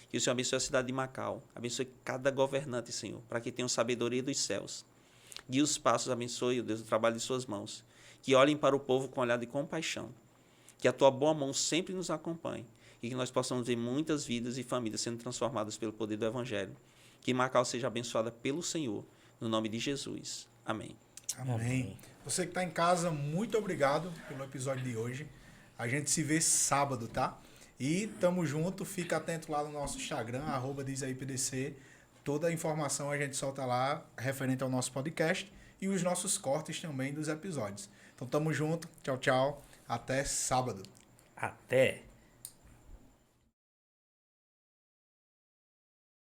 Que o Senhor abençoe a cidade de Macau. Abençoe cada governante, Senhor, para que tenham sabedoria dos céus. Guie os passos, abençoe, Deus, o trabalho de suas mãos. Que olhem para o povo com um olhar de compaixão. Que a tua boa mão sempre nos acompanhe. E que nós possamos ver muitas vidas e famílias sendo transformadas pelo poder do Evangelho. Que Macau seja abençoada pelo Senhor. No nome de Jesus. Amém. Amém. Você que está em casa, muito obrigado pelo episódio de hoje. A gente se vê sábado, tá? E tamo junto, fica atento lá no nosso Instagram, @dizaipdc. Toda a informação a gente solta lá referente ao nosso podcast e os nossos cortes também dos episódios. Então tamo junto, tchau, tchau, até sábado. Até!